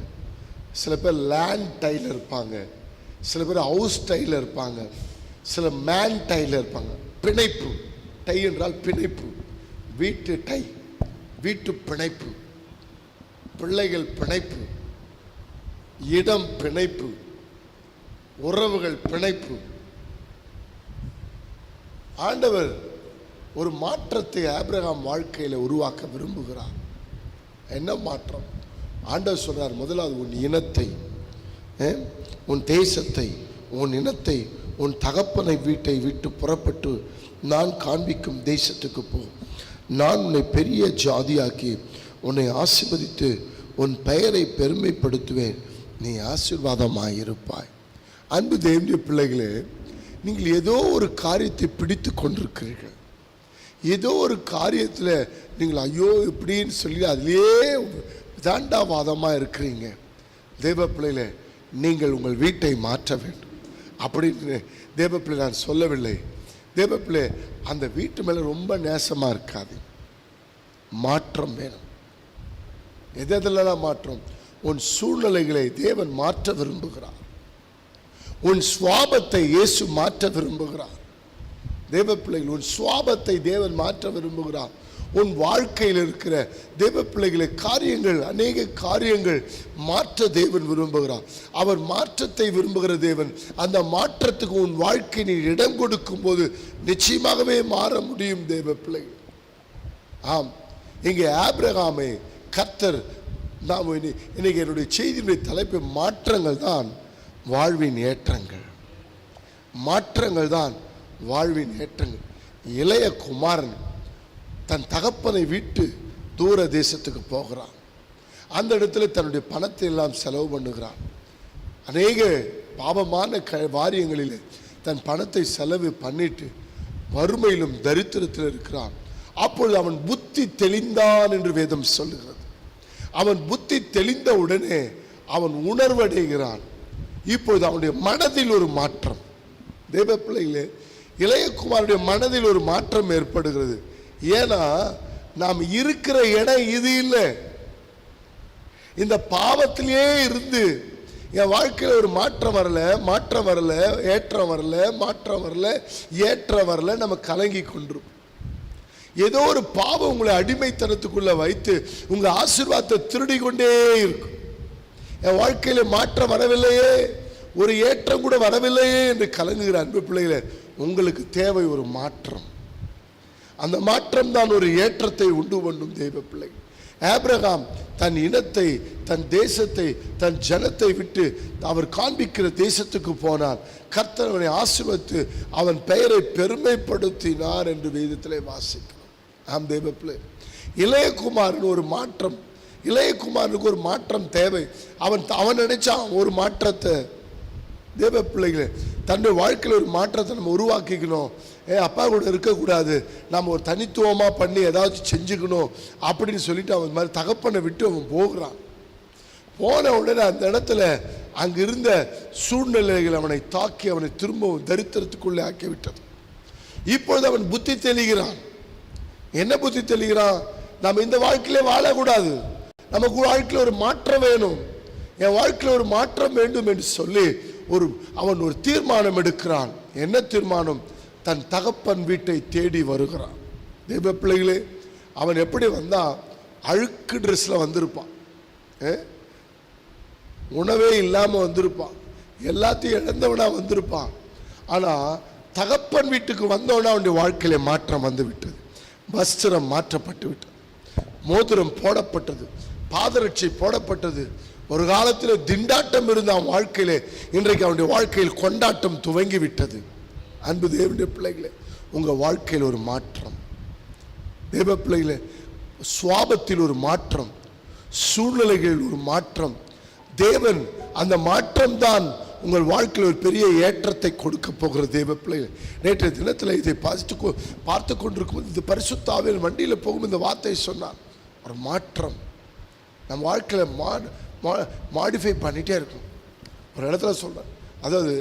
சில பேர் லேண்ட் டைலர் இருப்பாங்க, சில பேர் ஹவுஸ் டைல இருப்பாங்க, சில மேன் டைல இருப்பாங்க. பிணைப்பு, டை என்றால் பிணைப்பு, வீட்டு டை, வீட்டு பிணைப்பு, பிள்ளைகள் பிணைப்பு, இடம் பிணைப்பு, உறவுகள் பிணைப்பு. ஆண்டவர் ஒரு மாற்றத்தை ஆபிரகாம் வாழ்க்கையில் உருவாக்க விரும்புகிறார். என்ன மாற்றம்? ஆண்டவர் சொல்றார், முதலாவது உன் இனத்தை, உன் தேசத்தை, உன் இனத்தை, உன் தகப்பனை வீட்டை விட்டு புறப்பட்டு நான் காண்பிக்கும் தேசத்துக்கு போ. நான் உன்னை பெரிய ஜாதியாக்கி உன்னை ஆசீர்வதித்து உன் பெயரை பெருமைப்படுத்துவேன், நீ ஆசீர்வாதமாயிருப்பாய். அன்பு தேவனுடைய பிள்ளைகளே, நீங்கள் ஏதோ ஒரு காரியத்தை பிடித்து கொண்டிருக்கிறீர்கள். ஏதோ ஒரு காரியத்தில் நீங்கள் ஐயோ இப்படின்னு சொல்லி அதிலே தாண்டாவாதமாக இருக்கிறீங்க. தேவ பிள்ளைகளே, நீங்கள் உங்கள் வீட்டை மாற்ற வேண்டும் அப்படின்னு தேவ பிள்ளை நான் சொல்லவில்லை. தேவ பிள்ளை, அந்த வீட்டு மேலே ரொம்ப நேசமாக இருக்காது. மாற்றம் வேணும். எதெல்லாம் மாற்றம்? உன் சூழ்நிலைகளை தேவன் மாற்ற விரும்புகிறார். உன் சுவாபத்தை இயேசு மாற்ற விரும்புகிறார். தேவ பிள்ளைகள், உன் சுவாபத்தை தேவன் மாற்ற விரும்புகிறார். உன் வாழ்க்கையில் இருக்கிற தேவ பிள்ளைகளை காரியங்கள், அநேக காரியங்கள் மாற்ற தேவன் விரும்புகிறார். அவர் மாற்றத்தை விரும்புகிற தேவன். அந்த மாற்றத்துக்கு உன் வாழ்க்கை நீ இடம் கொடுக்கும் போது நிச்சயமாகவே மாற முடியும் தேவ பிள்ளைகள். ஆம், இங்கே ஆபிரகாமை கர்த்தர், நாம் இன்னைக்கு என்னுடைய செய்தியினுடைய தலைப்பு மாற்றங்கள் தான் வாழ்வின் ஏற்றங்கள். மாற்றங்கள் தான் வாழ்வின் ஏற்றங்கள். இளைய குமாரன் தன் தகப்பனை விட்டு தூர தேசத்துக்கு போகிறான். அந்த இடத்துல தன்னுடைய பணத்தை எல்லாம் செலவு பண்ணுகிறான். அநேக பாவமான வாரியங்களில் தன் பணத்தை செலவு பண்ணிட்டு வறுமையிலும் தரித்திரத்தில் இருக்கிறான். அப்பொழுது அவன் புத்தி தெளிந்தான் என்று வேதம் சொல்லுகிறது. அவன் புத்தி தெளிந்த உடனே அவன் உணர்வடைகிறான். இப்பொழுது அவனுடைய மனதில் ஒரு மாற்றம். தேவ பிள்ளைகளே, இளையகுமாருடைய மனதில் ஒரு மாற்றம் ஏற்படுகிறது. ஏன்னா நாம் இருக்கிற இடம் இது இல்லை. இந்த பாவத்திலேயே இருந்து என் வாழ்க்கையில் ஒரு மாற்றம் வரல, மாற்றம் வரல, ஏற்றம் வரல, மாற்றம் வரல, ஏற்றம் வரல, நம்ம கலங்கி கொண்டிருப்போம். ஏதோ ஒரு பாவம் உங்களை அடிமைத்தனத்துக்குள்ள வைத்து உங்க ஆசீர்வாதத்தை திருடி கொண்டே இருக்கும். என் வாழ்க்கையில மாற்றம் வரவில்லையே, ஒரு ஏற்றம் கூட வரவில்லையே என்று கலங்குகிற அன்பு பிள்ளைகளே, உங்களுக்கு தேவை ஒரு மாற்றம். அந்த மாற்றம் தான் ஒரு ஏற்றத்தை உண்டு பண்ணும் தெய்வ பிள்ளை. ஆபிரகாம் தன் இனத்தை, தன் தேசத்தை, தன் ஜனத்தை விட்டு அவர் காண்பிக்கிற தேசத்துக்கு போனார். கர்த்தர் அவனை ஆசீர்வதித்து அவன் பெயரை பெருமைப்படுத்தினார் என்று வேதத்திலே வாசிக்கிறோம். ஆம் தெய்வ பிள்ளை, இளையகுமாரன் ஒரு மாற்றம். இளையகுமாரனுக்கு ஒரு மாற்றம் தேவை. அவன் நினைச்சான் ஒரு மாற்றத்தை. தேவ பிள்ளைகளே, தன்னுடைய வாழ்க்கையில் ஒரு மாற்றத்தை நம்ம உருவாக்கிக்கணும். அப்பா கூட இருக்கக்கூடாது, நம்ம ஒரு தனித்துவமாக பண்ணி ஏதாச்சும் செஞ்சுக்கணும் அப்படின்னு சொல்லிட்டு அவன் மாதிரி தகப்பனை விட்டு அவன் போகிறான். போன உடனே அந்த இடத்துல அங்கிருந்த சூழ்நிலைகள் அவனை தாக்கி அவனை திரும்பவும் தரித்திரத்துக்குள்ளே ஆக்கிவிட்டது. இப்பொழுது அவன் புத்தி தெளிகிறான். என்ன புத்தி தெளிகிறான்? நம்ம இந்த வாழ்க்கையிலே வாழக்கூடாது, நமக்கு வாழ்க்கையில் ஒரு மாற்றம் வேணும், என் வாழ்க்கையில் ஒரு மாற்றம் வேண்டும் என்று சொல்லி அவன் ஒரு தீர்மானம் எடுக்கிறான். என்ன தீர்மானம்? தன் தகப்பன் வீட்டை தேடி வருகிறான். தெய்வ பிள்ளைகளே, அவன் எப்படி வந்தான்? அழுக்கு ட்ரெஸ்ல வந்திருப்பான், உணவே இல்லாமல் வந்திருப்பான், எல்லாத்தையும் இழந்தவனா வந்திருப்பான். ஆனால் தகப்பன் வீட்டுக்கு வந்தவனா அவனுடைய வாழ்க்கையில மாற்றம் வந்து விட்டது. வஸ்திரம் மாற்றப்பட்டு விட்டது, மோதிரம் போடப்பட்டது, பாதரட்சை போடப்பட்டது. ஒரு காலத்தில் திண்டாட்டம் இருந்த அவன் வாழ்க்கையிலே இன்றைக்கு அவனுடைய வாழ்க்கையில் கொண்டாட்டம் துவங்கி விட்டது. அன்பு தேவனுடைய பிள்ளைகளே, உங்க வாழ்க்கையில் ஒரு மாற்றம். தேவ பிள்ளைகளே, சுவாபத்தில் ஒரு மாற்றம், சூழ்நிலைகளில் ஒரு மாற்றம். தேவன் அந்த மாற்றம் தான் உங்கள் வாழ்க்கையில் ஒரு பெரிய ஏற்றத்தை கொடுக்க போகிற தேவ பிள்ளைகள். நேற்றைய தினத்தில் இதை பார்த்து கொண்டிருக்கும் இது பரிசுத்த ஆவியின் வண்டியில் போகும் இந்த வார்த்தை சொன்னார். ஒரு மாற்றம் நம்ம வாழ்க்கையில் மாடிஃபை பண்ணிகிட்டே இருக்கும். ஒரு இடத்துல சொல்கிறேன், அதாவது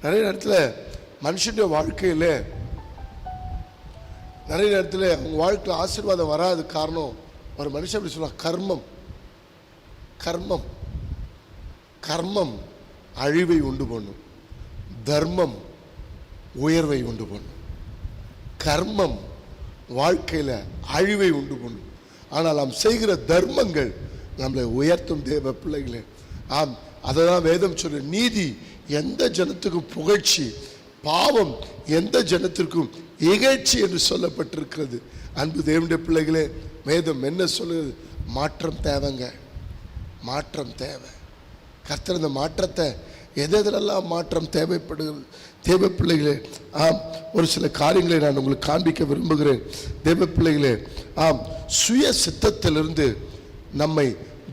நிறைய நேரத்தில் மனுஷனுடைய வாழ்க்கையில் நிறைய நேரத்தில் அவங்க வாழ்க்கையில் ஆசீர்வாதம் வராது. காரணம், ஒரு மனுஷன் அப்படி சொல்லுவாங்க, கர்மம் கர்மம் கர்மம் அழிவை உண்டு பண்ணும், தர்மம் உயர்வை உண்டு பண்ணும், கர்மம் வாழ்க்கையில் அழிவை உண்டு பண்ணும். ஆனால் நாம் செய்கிற தர்மங்கள் நம்மளை உயர்த்தும் தேவ பிள்ளைகளே. ஆம், அதை தான் வேதம் சொல்லு. நீதி எந்த ஜனத்துக்கும் புகழ்ச்சி, பாவம் எந்த ஜனத்திற்கும் இகழ்ச்சி என்று சொல்லப்பட்டிருக்கிறது. அன்பு தேவனுடைய பிள்ளைகளே, வேதம் என்ன சொல்லுது? மாற்றம் தேவைங்க, மாற்றம் தேவை. கர்த்தர் இந்த மாற்றத்தை எதெல்லாம் மாற்றம் தேவைப்படுகிறது தேவ பிள்ளைகளே. ஆம், ஒரு சில காரியங்களை நான் உங்களுக்கு காண்பிக்க விரும்புகிறேன் தேவ பிள்ளைகளே. ஆம், சுய சித்தத்திலிருந்து நம்மை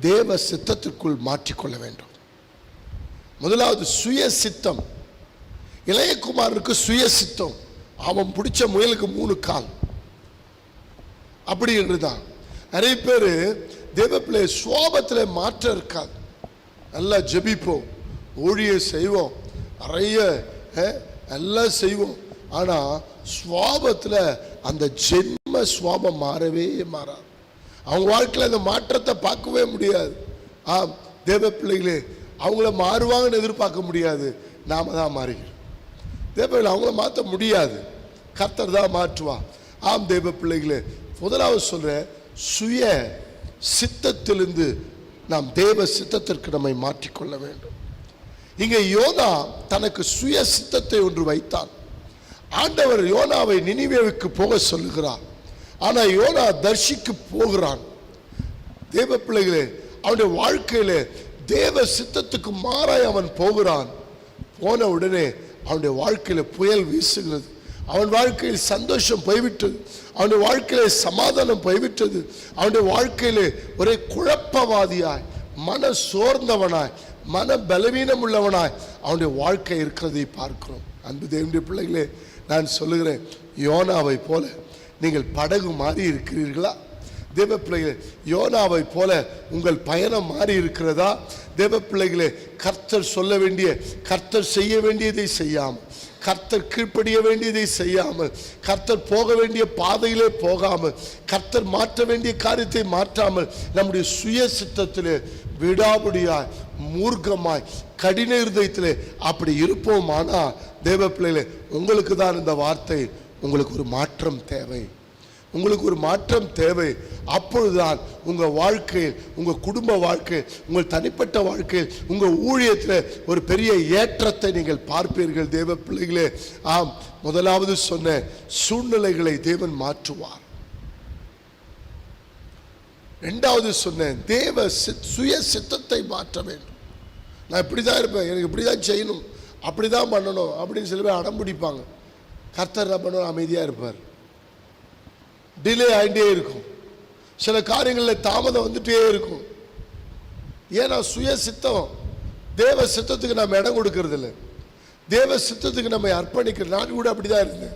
தேவ சித்தத்திற்குள் மாற்றிக்கொள்ள வேண்டும். முதலாவது சுய சித்தம். இளையகுமாரனுக்கு சுய சித்தம். அவன் பிடிச்ச முயலுக்கு 3 கால் அப்படி என்றுதான். நிறைய பேர் தேவ பிள்ளை சுவாபத்தில் மாற்றம் இருக்காது. நல்லா ஜெபிப்போம், ஊழியை செய்வோம், நிறைய எல்லாம் செய்வோம். ஆனால் சுவாபத்தில் அந்த ஜென்ம சுவாபம் மாறவே மாறாது. அவங்க வாழ்க்கையில் அந்த மாற்றத்தை பார்க்கவே முடியாது. ஆம் தேவ பிள்ளைகளே, அவங்கள மாறுவாங்கன்னு எதிர்பார்க்க முடியாது. நாம தான் மாறுகிறோம். தேவ பிள்ளைகளை அவங்கள மாற்ற முடியாது, கர்த்தர் தான் மாற்றுவான். ஆம் தேவ பிள்ளைகளே, முதலாவது சொல்ற சுய சித்தத்திலிருந்து நாம் தேவ சித்தத்திற்கு நம்மை மாற்றிக்கொள்ள வேண்டும். இங்கே யோனா தனக்கு சுய சித்தத்தை ஒன்று வைத்தான். ஆண்டவர் யோனாவை நினிவேவுக்கு போக சொல்லுகிறார். ஆனால் யோனா தர்ஷிக்கு போகிறான். தேவ பிள்ளைகளே, அவனுடைய வாழ்க்கையில தேவ சித்தத்துக்கு மாறாய் அவன் போகிறான். போன உடனே அவனுடைய வாழ்க்கையில புயல் வீசுகிறது. அவன் வாழ்க்கையில் சந்தோஷம் போய்விட்டது. அவனுடைய வாழ்க்கையில சமாதானம் போய்விட்டது. அவனுடைய வாழ்க்கையில ஒரே குழப்பவாதியாய், மன சோர்ந்தவனாய், மன பலவீனம் உள்ளவனாய் அவனுடைய வாழ்க்கை இருக்கிறதை பார்க்கிறோம். அன்பு தேவனுடைய பிள்ளைகளே, நான் சொல்லுகிறேன், யோனாவை போல நீங்கள் படகு மாறி இருக்கிறீர்களா? தேவ பிள்ளைகளே, யோனாவை போல உங்கள் பயணம் மாறி இருக்கிறதா? தேவ பிள்ளைகளே, கர்த்தர் சொல்ல வேண்டிய, கர்த்தர் செய்ய வேண்டியதை செய்யாமல், கர்த்தர் கீழ்ப்படிய வேண்டியதை செய்யாமல், கர்த்தர் போக வேண்டிய பாதையிலே போகாமல், கர்த்தர் மாற்ற வேண்டிய காரியத்தை மாற்றாமல், நம்முடைய சுய சித்தத்திலே விடாபடியாய், மூர்க்கமாய், கடின இருதயத்திலே அப்படி இருப்போமானா, தேவ பிள்ளைகளே, உங்களுக்கு தான் இந்த வார்த்தை. உங்களுக்கு ஒரு மாற்றம் தேவை, உங்களுக்கு ஒரு மாற்றம் தேவை. அப்பொழுதுதான் உங்கள் வாழ்க்கையில், உங்கள் குடும்ப வாழ்க்கையில், உங்கள் தனிப்பட்ட வாழ்க்கையில், உங்கள் ஊழியத்தில் ஒரு பெரிய ஏற்றத்தை நீங்கள் பார்ப்பீர்கள் தேவ பிள்ளைகளே. ஆம், முதலாவது சொன்ன சூழ்நிலைகளை தேவன் மாற்றுவார். இரண்டாவது சொன்ன தேவ சுய சித்தத்தை மாற்ற வேண்டும். நான் இப்படி தான் இருப்பேன், எனக்கு இப்படி தான் செய்யணும், அப்படி தான் பண்ணணும் அப்படின்னு சில பேர் அடம் பிடிப்பாங்க. கர்த்தர் என்ன பண்ணுவார்? அமைதியாக இருப்பார். டிலே ஆகிட்டே இருக்கும். சில காரியங்களில் தாமதம் வந்துட்டே இருக்கும். ஏன்னா சுய சித்தம், தேவ சித்தத்துக்கு நம்ம இடம் கொடுக்கறது இல்லை. தேவ சித்தத்துக்கு நம்ம அர்ப்பணிக்கிறது. நான் கூட அப்படி தான் இருந்தேன்.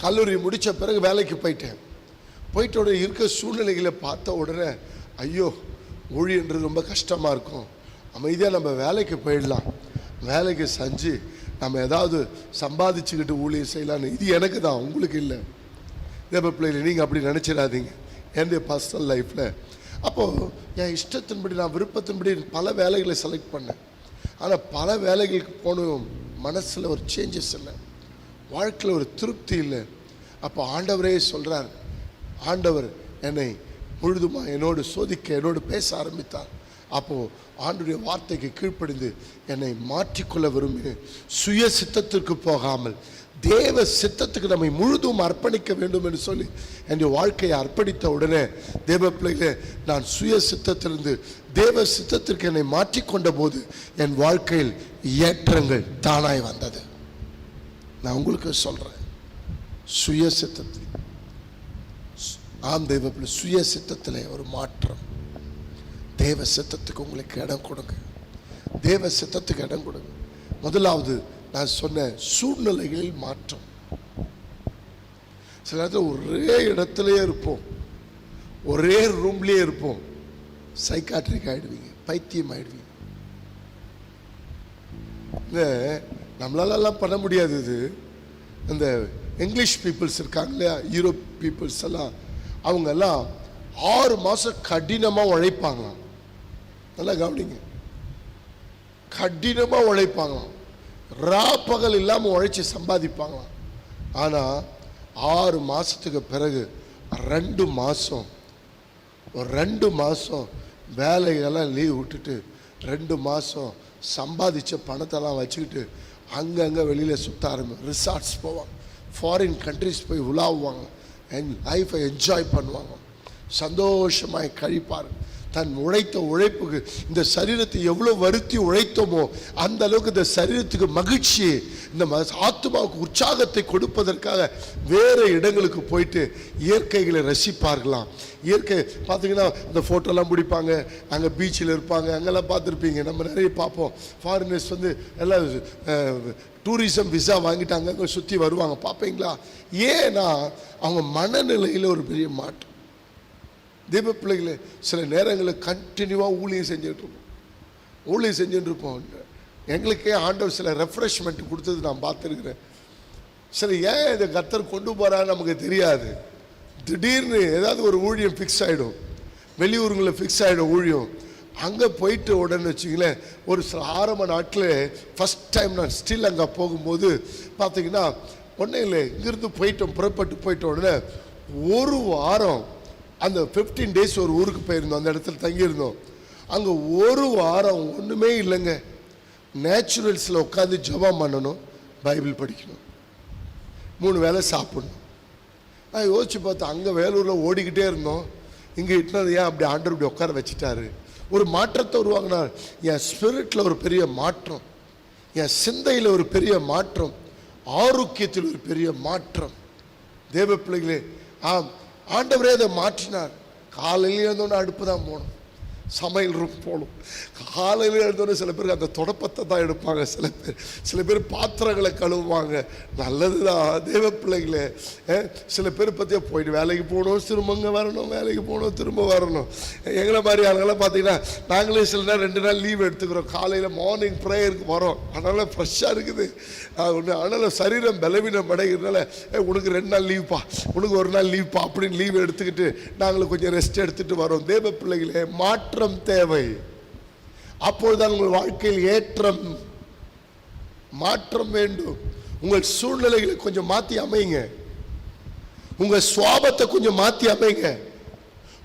கல்லூரி முடித்த பிறகு வேலைக்கு போயிட்டேன். போயிட்ட உடனே இருக்க சூழ்நிலைகளை பார்த்த உடனே, ஐயோ ஊழியன்றது ரொம்ப கஷ்டமாக இருக்கும், அமைதியாக நம்ம வேலைக்கு போயிடலாம், வேலைக்கு செஞ்சு நம்ம ஏதாவது சம்பாதிச்சுக்கிட்டு ஊழியம் செய்யலான்னு. இது எனக்கு தான், உங்களுக்கு இல்லை. தேவ பிள்ளைகளை, நீங்கள் அப்படி நினச்சிடாதீங்க. என்னுடைய பர்சனல் லைஃப்பில் அப்போது என் இஷ்டத்தின்படி, நான் விருப்பத்தின்படி பல வேலைகளை செலக்ட் பண்ணேன். ஆனால் பல வேலைகளுக்கு போனோம், மனசில் ஒரு சேஞ்சஸ் இல்லை, வாழ்க்கையில் ஒரு திருப்தி இல்லை. அப்போ ஆண்டவரே சொல்கிறார், ஆண்டவர் என்னை முழுதுமாக என்னோடு சோதிக்க, என்னோடு பேச ஆரம்பித்தார். அப்போது ஆண்டுடைய வார்த்தைக்கு கீழ்ப்படிந்து என்னை மாற்றிக்கொள்ள விரும்பினேன். சுய சித்தத்திற்கு போகாமல் தேவ சித்தத்துக்கு நம்மை முழுதும் அர்ப்பணிக்க வேண்டும் என்று சொல்லி என்னுடைய வாழ்க்கையை அர்ப்பணித்த உடனே, தேவ பிள்ளைகளே, நான் சுய சித்தத்திலிருந்து தேவ சித்தத்திற்கு என்னை மாற்றிக்கொண்ட போது என் வாழ்க்கையில் ஏற்றங்கள் தானாய் வந்தது. நான் உங்களுக்கு சொல்கிறேன், சுய சித்தத்தில், ஆம் தேவ பிள்ளை, சுய சித்தத்தில் ஒரு மாற்றம். தேவ சித்தத்துக்கு உங்களுக்கு இடம் கொடுங்க, தேவ சித்தத்துக்கு இடம் கொடுங்க. முதலாவது நான் சொன்ன சூழ்நிலைகளில் மாற்றம். சில நேரத்தில் ஒரே இடத்துலையே இருப்போம், ஒரே ரூம்லேயே இருப்போம், சைக்காட்ரிக் ஆகிடுவீங்க, பைத்தியம் ஆகிடுவீங்க. இல்லை, நம்மளாலெல்லாம் பண்ண முடியாது. இது இந்த இங்கிலீஷ் பீப்புள்ஸ் இருக்காங்க இல்லையா, யூரோப் பீப்புள்ஸ் எல்லாம், அவங்க எல்லாம் 6 மாதம் கடினமாக உழைப்பாங்களாம். நல்லா கவனிங்க, கடினமாக உழைப்பாங்களாம், பகல் இல்லாமல் உழைச்சி சம்பாதிப்பாங்களாம். ஆனால் 6 மாதத்துக்கு பிறகு 2 மாதம் ஒரு 2 மாதம் வேலையெல்லாம் லீவ் விட்டுட்டு 2 மாதம் சம்பாதிச்ச பணத்தெல்லாம் வச்சுக்கிட்டு அங்கங்கே வெளியில் சுற்ற ஆரம்பிக்கும். ரிசார்ட்ஸ் போவாங்க, ஃபாரின் கண்ட்ரிஸ் போய் உலாவுவாங்க, லைஃப்பை என்ஜாய் பண்ணுவாங்க, சந்தோஷமாய் கழிப்பார். தன் உழைத்த உழைப்புக்கு இந்த சரீரத்தை எவ்வளோ வருத்தி உழைத்தோமோ அந்த அளவுக்கு இந்த சரீரத்துக்கு மகிழ்ச்சி, இந்த ஆத்மாவுக்கு உற்சாகத்தை கொடுப்பதற்காக வேறு இடங்களுக்கு போயிட்டு இயற்கைகளை ரசிப்பார்களாம். இயற்கை பார்த்தீங்கன்னா இந்த ஃபோட்டோலாம் பிடிப்பாங்க, அங்கே பீச்சில் இருப்பாங்க, அங்கெல்லாம் பார்த்துருப்பீங்க. நம்ம நிறைய பார்ப்போம். ஃபாரினர்ஸ் எல்லாம் டூரிசம் விசா வாங்கிட்டு அங்கங்கே சுற்றி வருவாங்க, பார்ப்பீங்களா? ஏன்னா அவங்க மனநிலையில் ஒரு பெரிய மாற்றம். தெய்வ பிள்ளைகளே, சில நேரங்களில் கண்டினியூவாக ஊழியம் செஞ்சுட்டு இருப்போம். எங்களுக்கே ஆண்டவர் சில ரெஃப்ரெஷ்மெண்ட் கொடுத்தது நான் பார்த்துருக்குறேன். சில ஏன் இதை கர்த்தர் கொண்டு போகிறான்னு நமக்கு தெரியாது. திடீர்னு ஏதாவது ஒரு ஊழியம் ஃபிக்ஸ் ஆகிடும், வெளியூருங்களில் ஃபிக்ஸ் ஆகிடும் ஊழியம். அங்கே போயிட்டு உடனே வச்சிங்களேன், ஒரு சில ஆரம்ப நாட்டில் ஃபஸ்ட் டைம் நான் ஸ்டில் அங்கே போகும்போது பார்த்தீங்கன்னா ஒன்றும் இல்லை, இங்கிருந்து புறப்பட்டு போயிட்ட உடனே ஒரு வாரம் அந்த 15 days ஒரு ஊருக்கு போயிருந்தோம், அந்த இடத்துல தங்கியிருந்தோம். அங்கே ஒரு வாரம் ஒன்றுமே இல்லைங்க. நேச்சுரல்ஸில் உட்காந்து ஜெபம் பண்ணணும், பைபிள் படிக்கணும், 3 வேளை சாப்பிடணும். நான் யோசிச்சு பார்த்தேன், அங்கே வேலூரில் ஓடிக்கிட்டே இருந்தோம், இங்கே இட்டுனது ஏன் அப்படி ஆண்டவர் இப்படி உட்கார வச்சுட்டாரு? ஒரு மாற்றத்தை உருவாங்கினார். என் ஸ்பிரிட்டில் ஒரு பெரிய மாற்றம், என் சிந்தையில் ஒரு பெரிய மாற்றம், ஆரோக்கியத்தில் ஒரு பெரிய மாற்றம். தேவ பிள்ளைகளே, ஆண்டவரே அதை மாற்றினார். காலையில் இருந்தோன்னே அடுப்பு தான் போகணும், சமையல் ரூம் போகணும். காலையில் எழுந்தோன்னே சில பேருக்கு அந்த தொடப்பத்தை தான் எடுப்பாங்க, சில பேர் பாத்திரங்களை கழுவுவாங்க. நல்லது தான் தேவ பிள்ளைகளே. சில பேர் பற்றியா போயிட்டு வேலைக்கு போகணும், திரும்பங்க வரணும், வேலைக்கு போகணும், திரும்ப வரணும். எங்களை மாதிரி ஆளுங்கெல்லாம் பார்த்தீங்கன்னா நாங்களே சில நேரம் 2 நாள் லீவ் எடுத்துக்கிறோம். காலையில் மார்னிங் ப்ரேயருக்கு வரோம், அதனால் ஃப்ரெஷ்ஷாக இருக்குது. அதனால் சரீரம் பலவீனம் அடைகிறதுனால உனக்கு 2 நாள் லீவ்ப்பா, உனக்கு 1 நாள் லீவ்ப்பா அப்படின்னு லீவ் எடுத்துக்கிட்டு நாங்களும் கொஞ்சம் ரெஸ்ட் எடுத்துகிட்டு வரோம். தேவ பிள்ளைகளே, மாற்றம் தேவை. அப்பொழுதுதான் உங்கள் வாழ்க்கையில் மாற்றம் வேண்டும். உங்கள் சூழ்நிலைகளை கொஞ்சம் மாற்றி அமைங்க, உங்க சுவாபத்தை கொஞ்சம் மாற்றி அமைங்க,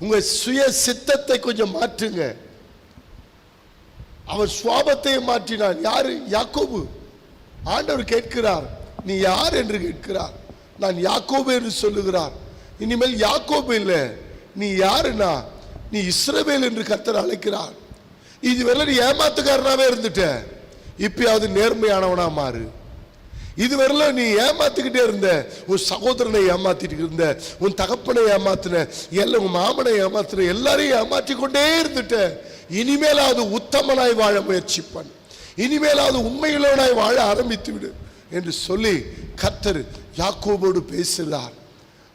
உங்க சுய சித்தத்தை கொஞ்சம் மாற்றுங்க. அவர் சுவாபத்தை மாற்றினார். யாரு? யாக்கோபு. ஆண்டவர் கேட்கிறார், நீ யார் என்று கேட்கிறார். நான் யாக்கோபு என்று சொல்லுகிறார். இனிமேல் யாக்கோபு இல்லை, நீ யாருன்னா நீ இஸ்ரவேல் என்று கர்த்தர் அழைக்கிறார். இதுவரை நீ ஏமாத்துக்காரனாவே இருந்துட்ட, இப்பயாவது நேர்மையானவனா மாறு. இதுவரையில நீ ஏமாத்திக்கிட்டே இருந்த, உன் சகோதரனை ஏமாத்திட்டு இருந்த, உன் தகப்பனை ஏமாத்தின, எல்லாம் உன் மாமனை ஏமாத்தின, எல்லாரையும் ஏமாற்றி கொண்டே இருந்துட்ட. இனிமேலாவது உத்தமனாய் வாழ முயற்சி பண்ணு, இனிமேலாவது உண்மையுள்ளவனாய் வாழ ஆரம்பித்து விடு என்று சொல்லி கர்த்தர் யாக்கோபோடு பேசுகிறார்.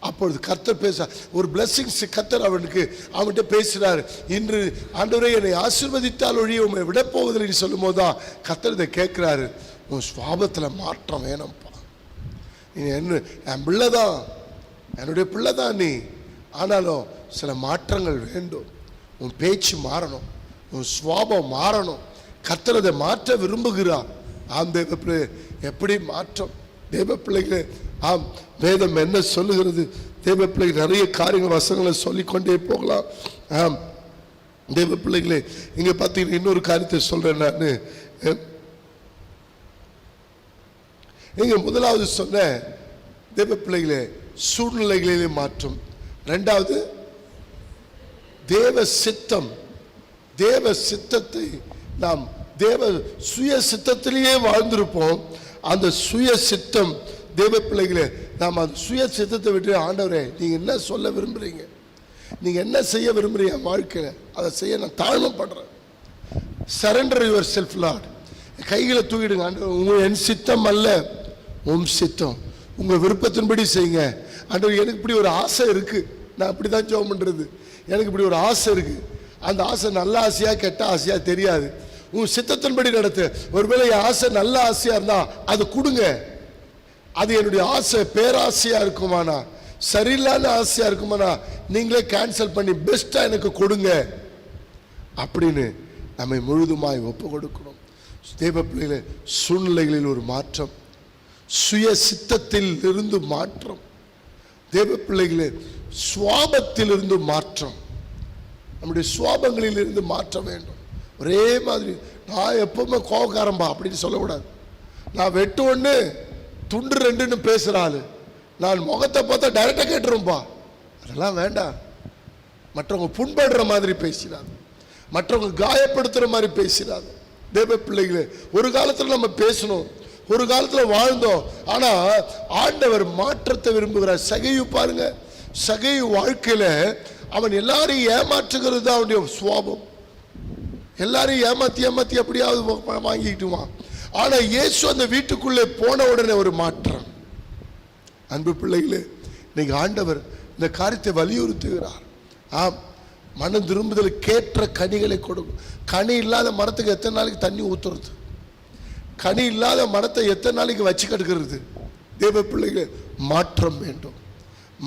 அப்பொழுது கர்த்தர் பேச ஒரு பிளஸிங்ஸ் கர்த்தர் அவன்கிட்ட பேசுறாரு. இன்று ஆண்டவரே என்னை ஆசீர்வதித்தால் ஒழிய உண்மை விட போவதில்லை சொல்லும் போதுதான் கர்த்தர் இதை கேட்கிறாரு. உன் சுவாபத்தில் மாற்றம் வேணும்ப்பா. நீ என் பிள்ளைதான், என்னுடைய பிள்ளைதான் நீ, ஆனாலும் சில மாற்றங்கள் வேண்டும். உன் பேச்சு மாறணும், உன் சுவாபம் மாறணும். கர்த்தர் அதை மாற்ற விரும்புகிறார். ஆம் தேவ பிள்ளை, எப்படி மாற்றம்? தேவ பிள்ளைகளே, ஆம் வேதம் என்ன சொல்லுகிறது? தேவ பிள்ளைகள் நிறைய காரியங்கள் வசனங்களை சொல்லிக்கொண்டே போகலாம். ஆம் தேவ பிள்ளைகளே, இங்க பார்த்தீங்கன்னா இன்னொரு காரியத்தை சொல்றேன் நான். இங்க முதலாவது சொன்ன தேவ பிள்ளைகளே, சூழ்நிலைகளிலே மாற்றம். 2வது தேவ சித்தம். தேவ சித்தத்தை நாம் தேவ சுய சித்தத்திலேயே வாழ்ந்திருப்போம். அந்த சுய சித்தம் தேவ பிள்ளைகளே, நாம் அந்த சுய சித்தத்தை விட்டு ஆண்டவரே நீங்க என்ன சொல்ல விரும்புறீங்க, நீங்க என்ன செய்ய விரும்புறீங்க வாழ்க்கையில, அதை செய்ய நான் தாழ்மைப்படுறேன். Surrender yourself lord. கைகளை தூக்கிடுங்க. ஆண்டவர், என் சித்தம் அல்ல உம் சித்தம், உங்க விருப்பத்தின்படி செய்யுங்க. ஆண்டவர், எனக்கு இப்படி ஒரு ஆசை இருக்கு, நான் இப்படி தான் ஜெபம் பண்றது, எனக்கு இப்படி ஒரு ஆசை இருக்கு. அந்த ஆசை நல்ல ஆசையா கெட்ட ஆசையா தெரியாது, உன் சித்தத்தின்படி நடத்து. ஒருவேளை என் ஆசை நல்ல ஆசையா இருந்தா அது கொடுங்க. அது என்னுடைய ஆசை பேராசையா இருக்குமானா, சரியில்லாத ஆசையா இருக்குமானா, நீங்களே கேன்சல் பண்ணி பெஸ்டா எனக்கு கொடுங்க அப்படின்னு நம்மை முழுதுமாய் ஒப்பு கொடுக்கணும். தேவ பிள்ளைகளே, சூழ்நிலைகளில் ஒரு மாற்றம், சுய சித்தத்தில் இருந்து மாற்றம், தேவ பிள்ளைகளே சுவாபத்தில் இருந்து மாற்றம், நம்முடைய சுவாபங்களில் இருந்து மாற்ற வேண்டும். ஒரே மாதிரி நான் எப்பவுமே கோபக்காரம்பா அப்படின்னு சொல்லக்கூடாது. நான் வெட்டு ஒன்று துண்டு ரெண்டுன்னு பேசுகிறாள், நான் முகத்தை பார்த்தா டைரக்டாக கேட்டுரும்பா, அதெல்லாம் வேண்டாம். மற்றவங்க புண்படுற மாதிரி பேசிடாது, மற்றவங்க காயப்படுத்துகிற மாதிரி பேசிடாது. தேவ பிள்ளைகளே, ஒரு காலத்தில் நம்ம பேசணும், ஒரு காலத்தில் வாழ்ந்தோம், ஆனால் ஆண்டவர் மாற்றத்தை விரும்புகிறார். சகையு பாருங்க, சகையு வாழ்க்கையில் அவன் எல்லாரையும் ஏமாற்றுகிறது தான் அவனுடைய சுவாபம். எல்லாரையும் ஏமாத்தி எப்படியாவது வாங்கிக்கிட்டுவான். ஆனா இயேசு அந்த வீட்டுக்குள்ளே போன உடனே ஒரு மாற்றம். அன்பு பிள்ளைகளே, இன்னைக்கு ஆண்டவர் இந்த காரியத்தை வலியுறுத்துகிறார். ஆம், மனம் திரும்புதலுக்கேற்ற கனிகளை கொடுக்கும். கனி இல்லாத மரத்துக்கு எத்தனை நாளைக்கு தண்ணி ஊத்துறது? கனி இல்லாத மரத்தை எத்தனை நாளைக்கு வச்சு கட்டுக்கிறது? தேவ பிள்ளைகளே, மாற்றம் வேண்டும்,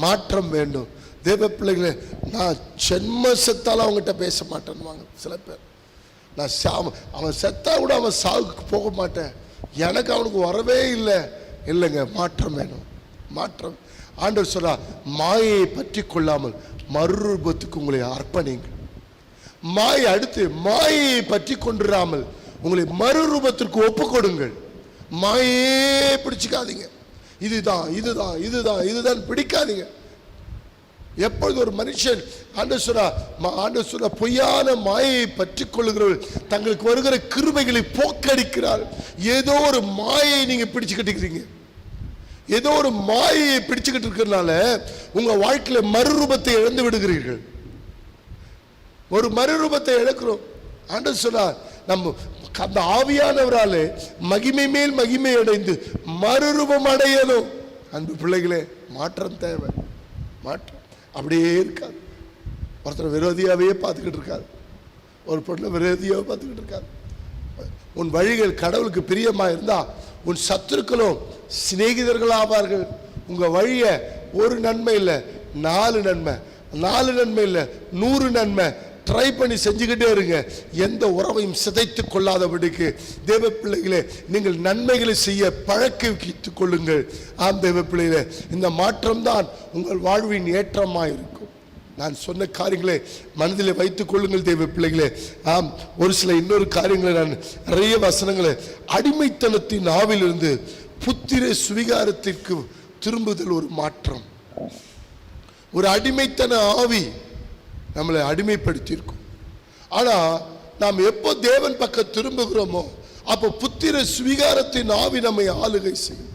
மாற்றம் வேண்டும். தேவ பிள்ளைகளே, நான் ஜென்ம செத்தாலும் அவங்ககிட்ட பேச மாட்டேன்னுவாங்க சில பேர். நான் அவன் செத்தா கூட அவன் சாவுக்கு போக மாட்டேன், எனக்கு அவனுக்கு வரவே இல்லை. இல்லைங்க, மாற்றம் வேணும், மாற்றம். ஆண்டவர் சொல்றா, மாயை பற்றி கொள்ளாமல் மறுரூபத்துக்கு உங்களை அர்ப்பணிங்க. அடுத்து மாயை பற்றி கொண்டிராமல் உங்களை மறுரூபத்திற்கு ஒப்பு கொடுங்கள். மாயே பிடிச்சிக்காதீங்க, இதுதான் இதுதான் இதுதான் இதுதான் பிடிக்காதீங்க. எப்பொழுது ஒரு மனுஷன் ஆண்டவர் சொல்ற பொய்யான மாயை பற்றி கொள்ளுகிறவர்கள் தங்களுக்கு வருகிற கிருபைகளை போக்கடிக்கிறார். ஏதோ ஒரு மாயை நீங்க பிடிச்சுக்கிட்டு இருக்கிறீங்க, ஏதோ ஒரு மாயை பிடிச்சுக்கிட்டு இருக்கிறதுனால உங்க வாழ்க்கையில மறுரூபத்தை இழந்து விடுகிறீர்கள். ஒரு மறுரூபத்தை இழக்கிறோம். ஆண்டவர் சொன்னார், நம்ம அந்த ஆவியானவராலே மகிமை மேல் மகிமை அடைந்து மறுரூபம் அடையணும். அன்பு பிள்ளைகளே, மாற்றம் தேவை, மாற்றம். அப்படியே இருக்காது. ஒருத்தர் விரோதியாவே பார்த்துக்கிட்டு இருக்காது, ஒரு பொண்ணை விரோதியாவே பார்த்துக்கிட்டு இருக்காது. உன் வழிகள் கடவுளுக்கு பிரியமா இருந்தா உன் சத்துருக்களும் சிநேகிதர்களாவார்கள். உங்க வழிய ஒரு நன்மை இல்லை 4 நன்மை, 4 நன்மை இல்லை 100 நன்மை ட்ரை பண்ணி செஞ்சுக்கிட்டே இருங்க. எந்த உறவையும் சிதைத்து கொள்ளாதபடிக்கு தேவ பிள்ளைகளே, நீங்கள் நன்மைகளை செய்ய பழக்கித்துக் கொள்ளுங்கள். ஆம் தேவ பிள்ளைகளே, இந்த மாற்றம் தான் உங்கள் வாழ்வின் ஏற்றமாக இருக்கும். நான் சொன்ன காரியங்களை மனதில் வைத்துக் கொள்ளுங்கள் தேவ பிள்ளைகளே. ஆம், ஒரு சில இன்னொரு காரியங்களை நான் நிறைய வசனங்களை, அடிமைத்தனத்தின் ஆவிலிருந்து புத்திர சுவிகாரத்திற்கு திரும்புதல் ஒரு மாற்றம். ஒரு அடிமைத்தன ஆவி நம்மளை அடிமைப்படுத்தியிருக்கும். ஆனா நாம் எப்போ தேவன் பக்கம் திரும்புகிறோமோ அப்போ புத்திர சுவிகாரத்தின் ஆவி நம்மை ஆளுகை செய்யும்.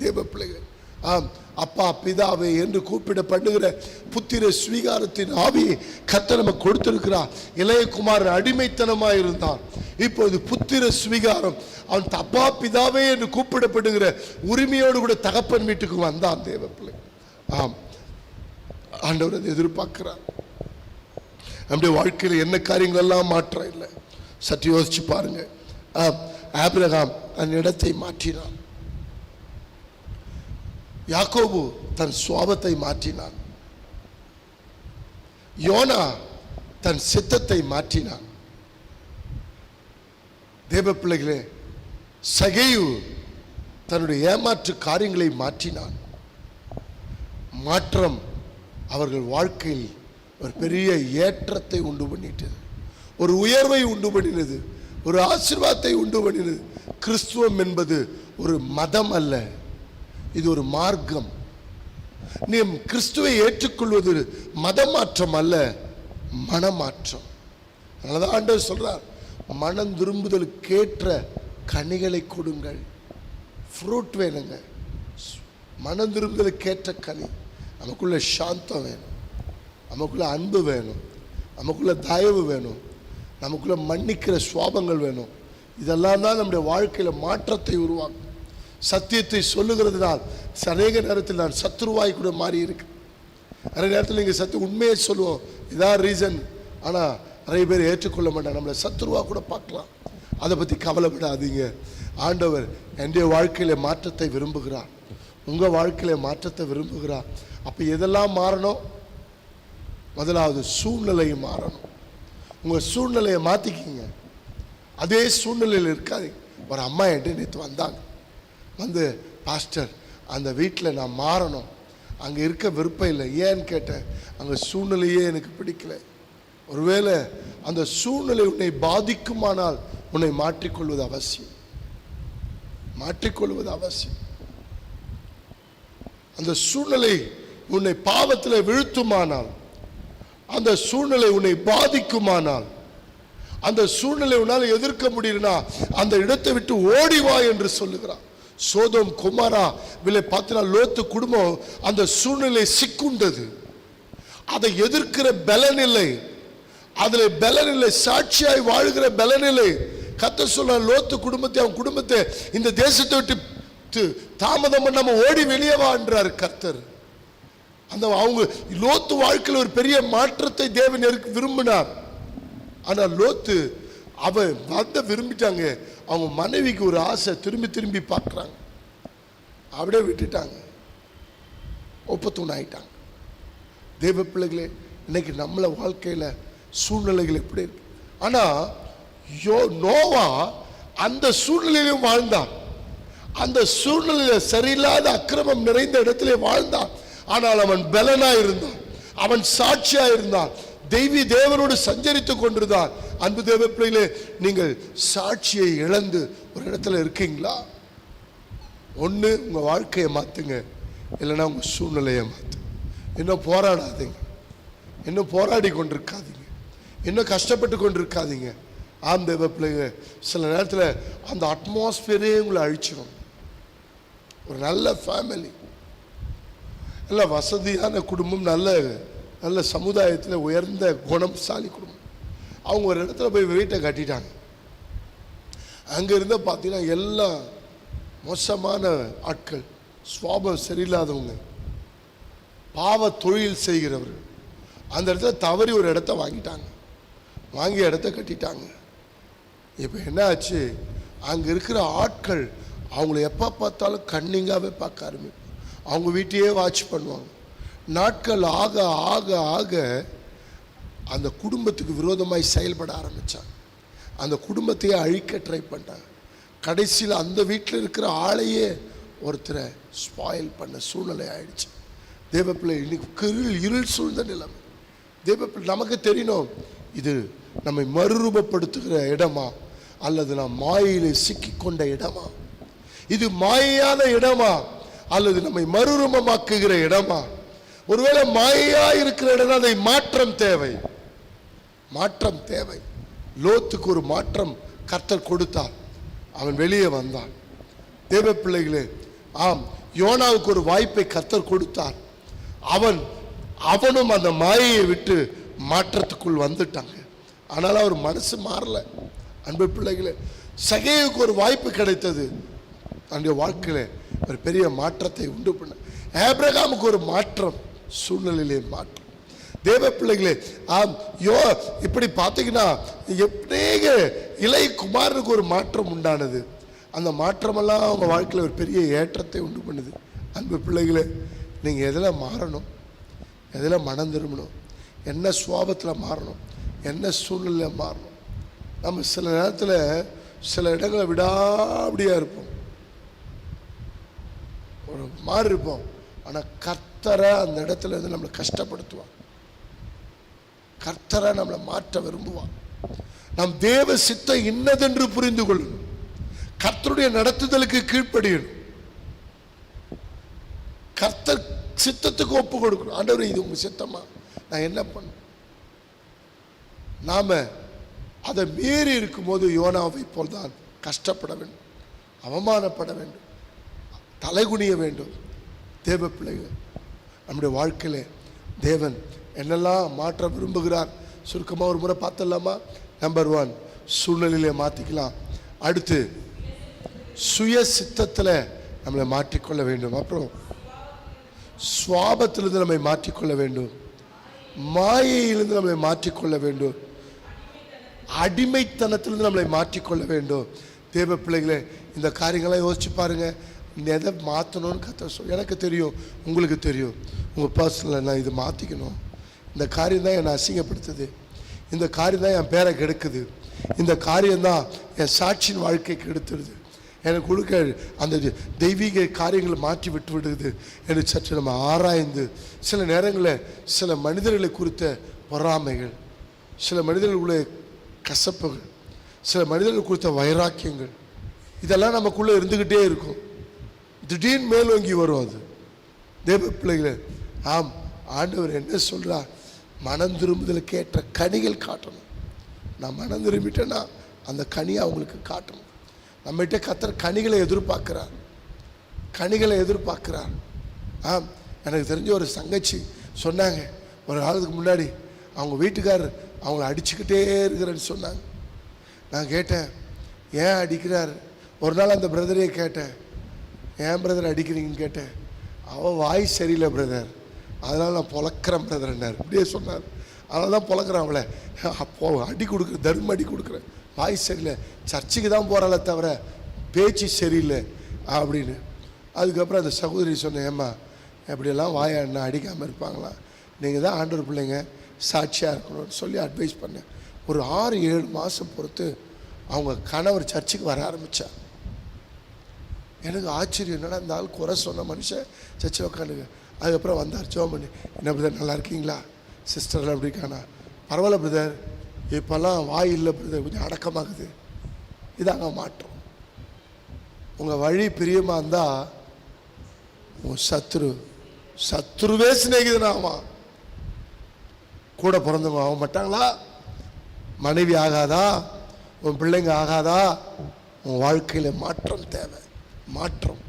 தேவ பிள்ளைகள், ஆம், அப்பா பிதாவே என்று கூப்பிடப்படுகிற புத்திர சுவிகாரத்தின் ஆவி கர்த்தர் நமக்கு கொடுத்திருக்கிறார். இளையகுமாரன் அடிமைத்தனமாக இருந்தான், இப்போது புத்திர சுவிகாரம், அவன் அப்பா பிதாவே என்று கூப்பிடப்படுகிற உரிமையோடு கூட தகப்பன் வீட்டுக்கு வந்தான். தேவ பிள்ளை, ஆம், ஆண்டவர் அதை எதிர்பார்க்கிறார். நம்முடைய வாழ்க்கையில் என்ன காரியங்கள் எல்லாம் மாற்றம் இல்லை, சற்று யோசிச்சு பாருங்க. ஆபிரகாம் தன் இடத்தை மாற்றினான், யாக்கோபு தன் சுவாபத்தை மாற்றினான், யோனா தன் சித்தத்தை மாற்றினான். தேவ பிள்ளைகளே, சகேயு தன்னுடைய ஏமாற்று காரியங்களை மாற்றினான். மாற்றம் அவர்கள் வாழ்க்கையில் ஒரு பெரிய ஏற்றத்தை உண்டு பண்ணிட்டது, ஒரு உயர்வை உண்டு பண்ணினது, ஒரு ஆசீர்வாதத்தை உண்டு பண்ணினது. கிறிஸ்துவம் என்பது ஒரு மதம் அல்ல, இது ஒரு மார்க்கம். நீ கிறிஸ்துவை ஏற்றுக்கொள்வது மதமாற்றம் அல்ல, மனமாற்றம். அதனாலதான் ஆண்டவர் சொல்றார், மனம் திரும்புதலுக்கேற்ற கனிகளை கொடுங்கள். ஃப்ரூட் வேணுங்க, மனம் திரும்புதலுக்கேற்ற கனி. நமக்குள்ள சாந்தம் வேணும், நமக்குள்ள அன்பு வேணும், நமக்குள்ள தயவு வேணும், நமக்குள்ள மன்னிக்கிற சுவாபங்கள் வேணும். இதெல்லாம் தான் நம்முடைய வாழ்க்கையில் மாற்றத்தை உருவாக்கும். சத்தியத்தை சொல்லுகிறதுனால் அநேக நேரத்தில் நான் சத்துருவாய் கூட மாறி இருக்கு. நிறைய நேரத்தில் நீங்கள் உண்மையை சொல்லுவோம், இதான் ரீசன், ஆனால் நிறைய பேர் ஏற்றுக்கொள்ள மாட்டாங்க, நம்மளை சத்துருவா கூட பார்க்கலாம். அதை பற்றி கவலைப்படாதீங்க. ஆண்டவர் என்னுடைய வாழ்க்கையில் மாற்றத்தை விரும்புகிறார், உங்கள் வாழ்க்கையில் மாற்றத்தை விரும்புகிறார். அப்போ எதெல்லாம் மாறணும்? முதலாவது சூழ்நிலையை மாறணும். உங்கள் சூழ்நிலையை மாற்றிக்கிங்க. அதே சூழ்நிலையில் இருக்காது. ஒரு அம்மா என்கிட்ட நேற்று வந்தாங்க. வந்து, பாஸ்டர், அந்த வீட்டில் நான் மாறணும், அங்கே இருக்க விருப்பம் இல்லை. ஏன்னு கேட்டேன். அங்கே சூழ்நிலையே எனக்கு பிடிக்கல. ஒருவேளை அந்த சூழ்நிலை உன்னை பாதிக்குமானால் உன்னை மாற்றிக்கொள்வது அவசியம். மாற்றிக்கொள்வது அவசியம். அந்த சூழ்நிலை உன்னை பாவத்தில் வீழ்த்துமானால், அந்த சூழ்நிலை உன்னை பாதிக்குமானால், அந்த சூழ்நிலை உன்னால் எதிர்க்க முடியலனா அந்த இடத்தை விட்டு ஓடிவா என்று சொல்லுகிறார். சோதோம் குமாரா விலை பார்த்தினா லோத்து குடும்பம் அந்த சூழ்நிலை சிக்குண்டது. அதை எதிர்க்கிற பலனில்லை, அதில் பலனில்லை, சாட்சியாய் வாழ்கிற பலனில்லை. கர்த்தர் சொல்ற, லோத்து குடும்பத்தை, அவன் குடும்பத்தை இந்த தேசத்தை விட்டு தாமதம் பண்ணாம ஓடி வெளியே வான்றார் கர்த்தர். அந்த அவங்க லோத்து வாழ்க்கையில் ஒரு பெரிய மாற்றத்தை தேவன் விரும்பினார். ஆனால் லோத்து அவன் வந்து விரும்பிட்டாங்க. அவங்க மனைவிக்கு ஒரு ஆசை, திரும்பி திரும்பி பார்க்குறாங்க, அப்படியே விட்டுட்டாங்க, ஒப்பத்தூண் ஆயிட்டாங்க. தேவ பிள்ளைகளே, இன்னைக்கு நம்மள வாழ்க்கையில் சூழ்நிலைகள் எப்படி இருக்கு? ஆனால் நோவா அந்த சூழ்நிலையிலும் வாழ்ந்தான். அந்த சூழ்நிலையில் சரியில்லாத அக்கிரமம் நிறைந்த இடத்திலே வாழ்ந்தான். ஆனால் அவன் பலனா இருந்தான், அவன் சாட்சியா இருந்தான், தேவனோடு சஞ்சரித்துக் கொண்டிருந்தான். அன்பு தேவ பிள்ளைகளே, நீங்கள் சாட்சியை இழந்து ஒரு இடத்துல இருக்கீங்களா? ஒன்று உங்க வாழ்க்கையை மாத்துங்க, இல்லைன்னா உங்க சூழ்நிலையை மாத்து. இன்னும் போராடாதீங்க, இன்னும் போராடி கொண்டிருக்காதீங்க, இன்னும் கஷ்டப்பட்டு கொண்டிருக்காதீங்க. ஆம் தேவ பிள்ளைங்க, சில நேரத்தில் அந்த அட்மாஸ்பியரே உங்களை அழிச்சிடும். ஒரு நல்ல ஃபேமிலி, நல்ல வசதியான குடும்பம், நல்ல நல்ல சமுதாயத்தில் உயர்ந்த குணம்சாலி குடும்பம், அவங்க ஒரு இடத்துல போய் வீட்டை கட்டிட்டாங்க. அங்கே இருந்த பார்த்தீங்கன்னா எல்லாம் மோசமான ஆட்கள், சுவாபம் சரியில்லாதவங்க, பாவ தொழில் செய்கிறவர்கள். அந்த இடத்துல தவறி ஒரு இடத்த வாங்கிட்டாங்க, வாங்கி இடத்த கட்டிட்டாங்க. இப்போ என்ன ஆச்சு? அங்கே இருக்கிற ஆட்கள் அவங்கள எப்போ பார்த்தாலும் கன்னிங்காகவே பார்க்க ஆரம்பிப்பாங்க. அவங்க வீட்டையே வாட்ச் பண்ணுவாங்க. நாட்கள் ஆக ஆக ஆக அந்த குடும்பத்துக்கு விரோதமாய் செயல்பட ஆரம்பித்தாங்க. அந்த குடும்பத்தையே அழிக்க ட்ரை பண்ணிட்டாங்க. கடைசியில் அந்த வீட்டில் இருக்கிற ஆளையே ஒருத்தரை ஸ்பாயில் பண்ண சூழ்நிலை ஆயிடுச்சு. தேவப்பிள்ளை, இன்னைக்கு இருள் சூழ்ந்த நிலைமை. தேவப்பிள்ளை, நமக்கு தெரியணும், இது நம்மை மறுரூபப்படுத்துகிற இடமா அல்லது நாம் மாயையிலே சிக்கிக்கொண்ட இடமா? இது மாயான இடமா அல்லது நம்மை மறுரூபமாக்குகிற இடமா? ஒருவேளை மாயா இருக்கிற இடம், அதை மாற்றம் தேவை, மாற்றம் தேவை. லோத்துக்கு ஒரு மாற்றம் கர்த்தர் கொடுத்தார், அவன் வெளியே வந்தான். தேவ பிள்ளைகளே, ஆம், யோனாவுக்கு ஒரு வாய்ப்பை கர்த்தர் கொடுத்தார். அவனும் அந்த மாயையை விட்டு மாற்றத்துக்குள் வந்துட்டாங்க. ஆனால் அவர் மனசு மாறல. அன்பு பிள்ளைகளே, சகேயுக்கு ஒரு வாய்ப்பு கிடைத்தது, தன்னுடைய வாழ்க்கையில ஒரு பெரிய மாற்றத்தை உண்டு பண்ண. ஆபிரகாமுக்கு ஒரு மாற்றம், சூழ்நிலையிலே மாற்றம். தேவ பிள்ளைகளே, இப்படி பார்த்தீங்கன்னா எப்படிங்க இளைய குமாரனுக்கு ஒரு மாற்றம் உண்டானது. அந்த மாற்றமெல்லாம் அவங்க வாழ்க்கையில் ஒரு பெரிய ஏற்றத்தை உண்டு பண்ணுது. அன்பு பிள்ளைகளே, நீங்கள் எதில் மாறணும், எதில் மனம் திரும்பணும், என்ன சுவாபத்தில் மாறணும், என்ன சூழ்நிலையில் மாறணும். நம்ம சில நேரத்தில் சில இடங்களை விடாபடியாக இருப்போம், ஒரு மாதிரி இருப்போம். ஆனால் கர்த்தரை அந்த இடத்துல இருந்து நம்மளை கஷ்டப்படுத்துவான், கர்த்தரை நம்மளை மாற்ற விரும்புவான். நாம் தேவ சித்தம் இன்னதென்று புரிந்து கொள்ளணும், கர்த்தருடைய நடத்துதலுக்கு கீழ்ப்படியணும், கர்த்தர் சித்தத்துக்கு ஒப்பு கொடுக்கணும். ஆண்டவரே, இது உங்க சித்தமா, நான் என்ன பண்ண? நாம அதை மீறி இருக்கும்போது யோனாவை போல்தான் கஷ்டப்பட வேண்டும், அவமானப்பட வேண்டும், தலைகுனிய வேண்டும். தேவ பிள்ளைகள், நம்முடைய வாழ்க்கையில தேவன் என்னெல்லாம் மாற்ற விரும்புகிறார், சுருக்கமாக ஒரு முறை பார்த்தலாமா? நம்பர் 1, சூழ்நிலையிலே மாற்றிக்கலாம். அடுத்து, சுய சித்தத்தில் நம்மளை மாற்றிக்கொள்ள வேண்டும். அப்புறம் சுவாபத்திலிருந்து நம்மை மாற்றிக்கொள்ள வேண்டும், மாயையிலிருந்து நம்மளை மாற்றிக்கொள்ள வேண்டும், அடிமைத்தனத்திலிருந்து நம்மளை மாற்றிக்கொள்ள வேண்டும். தேவ பிள்ளைகளே, இந்த காரியங்களாம் யோசிச்சு பாருங்க. எதை மாற்றணும்னு கர்த்தர் எனக்கு தெரியும், உங்களுக்கு தெரியும். உங்கள் பர்சனலில் நான் இதை மாற்றிக்கணும், இந்த காரியம் தான் என்னை அசிங்கப்படுத்துது, இந்த காரியம் தான் என் பேரை கெடுக்குது, இந்த காரியம்தான் என் சாட்சியின் வாழ்க்கைக்கு எடுத்துடுது. எனக்கு கொடுக்க அந்த தெய்வீக காரியங்களை மாற்றி விட்டு விடுது என்று சற்று நம்ம ஆராய்ந்து, சில நேரங்களில் சில மனிதர்களை குறித்த பொறாமைகள், சில மனிதர்களுடைய கசப்புகள், சில மனிதர்கள் குறித்த வைராக்கியங்கள், இதெல்லாம் நமக்குள்ளே இருந்துக்கிட்டே இருக்கும். திடீர்னு மேலோங்கி வரும். அது தேவ பிள்ளைகளே, ஆம், ஆண்டவர் என்ன சொல்கிறார்? மனம் திரும்புதலுக்கு ஏற்ற கனிகள் காட்டணும். நான் மனம் திரும்பிட்டேன்னா அந்த கனியை அவங்களுக்கு காட்டணும். நம்மகிட்ட கர்த்தர் கனிகளை எதிர்பார்க்கிறார், கனிகளை எதிர்பார்க்கிறார். ஆம், எனக்கு தெரிஞ்ச ஒரு தங்கச்சி சொன்னாங்க, ஒரு காலத்துக்கு முன்னாடி அவங்க வீட்டுக்காரர் அவங்கள அடிச்சுக்கிட்டே இருக்கிறேன்னு சொன்னாங்க. நான் கேட்டேன், ஏன் அடிக்கிறார்? ஒரு நாள் அந்த பிரதரையே கேட்டேன், ஏன் பிரதர் அடிக்கிறீங்கன்னு கேட்டேன். அவள் வாய் சரியில்லை பிரதர், அதனால் நான் பொழக்கிறேன் பிரதர்ன்னார். இப்படியே சொன்னார். அதனால தான் பொழக்கிறேன் அவளை. அப்போ அடி கொடுக்குறேன், தர்ம அடி கொடுக்குறேன், வாய் சரியில்லை, சர்ச்சுக்கு தான் போகிறாளே தவிர பேச்சு சரியில்லை அப்படின்னு. அதுக்கப்புறம் அந்த சகோதரி சொன்னேன், ஏம்மா எப்படியெல்லாம் வாயை என்ன அடிக்காமல் இருப்பாங்களா? நீங்கள் தான் ஆண்டவர் பிள்ளைங்க, சாட்சியாக இருக்கணும்னு சொல்லி அட்வைஸ் பண்ணேன். ஒரு 6-7 மாதம் பொறுத்து அவங்க கணவர் சர்ச்சுக்கு வர ஆரம்பித்தார். எனக்கு ஆச்சரியம், என்னடா இந்த ஆள் குறை சொன்ன மனுஷன் சர்ச்சில் உட்காந்துங்க. அதுக்கப்புறம் வந்தார், ஜெபம் பண்ணி, என்ன பிரதர் நல்லா இருக்கீங்களா, சிஸ்டர்லாம் எப்படி இருக்கானா? பரவாயில்ல பிரதர், இப்போல்லாம் வாய் இல்லை பிரதர், கொஞ்சம் அடக்கமாகுது. இதாங்க மாற்றம். உங்கள் வழி பிரியமாக இருந்தால் உன் சத்ருவே சிநேகிதனாமா. கூட பிறந்தவங்க ஆக மாட்டாங்களா? மனைவி ஆகாதா? உன் பிள்ளைங்க ஆகாதா? உன் வாழ்க்கையில் மாற்றம் தேவை. மாற்றம்,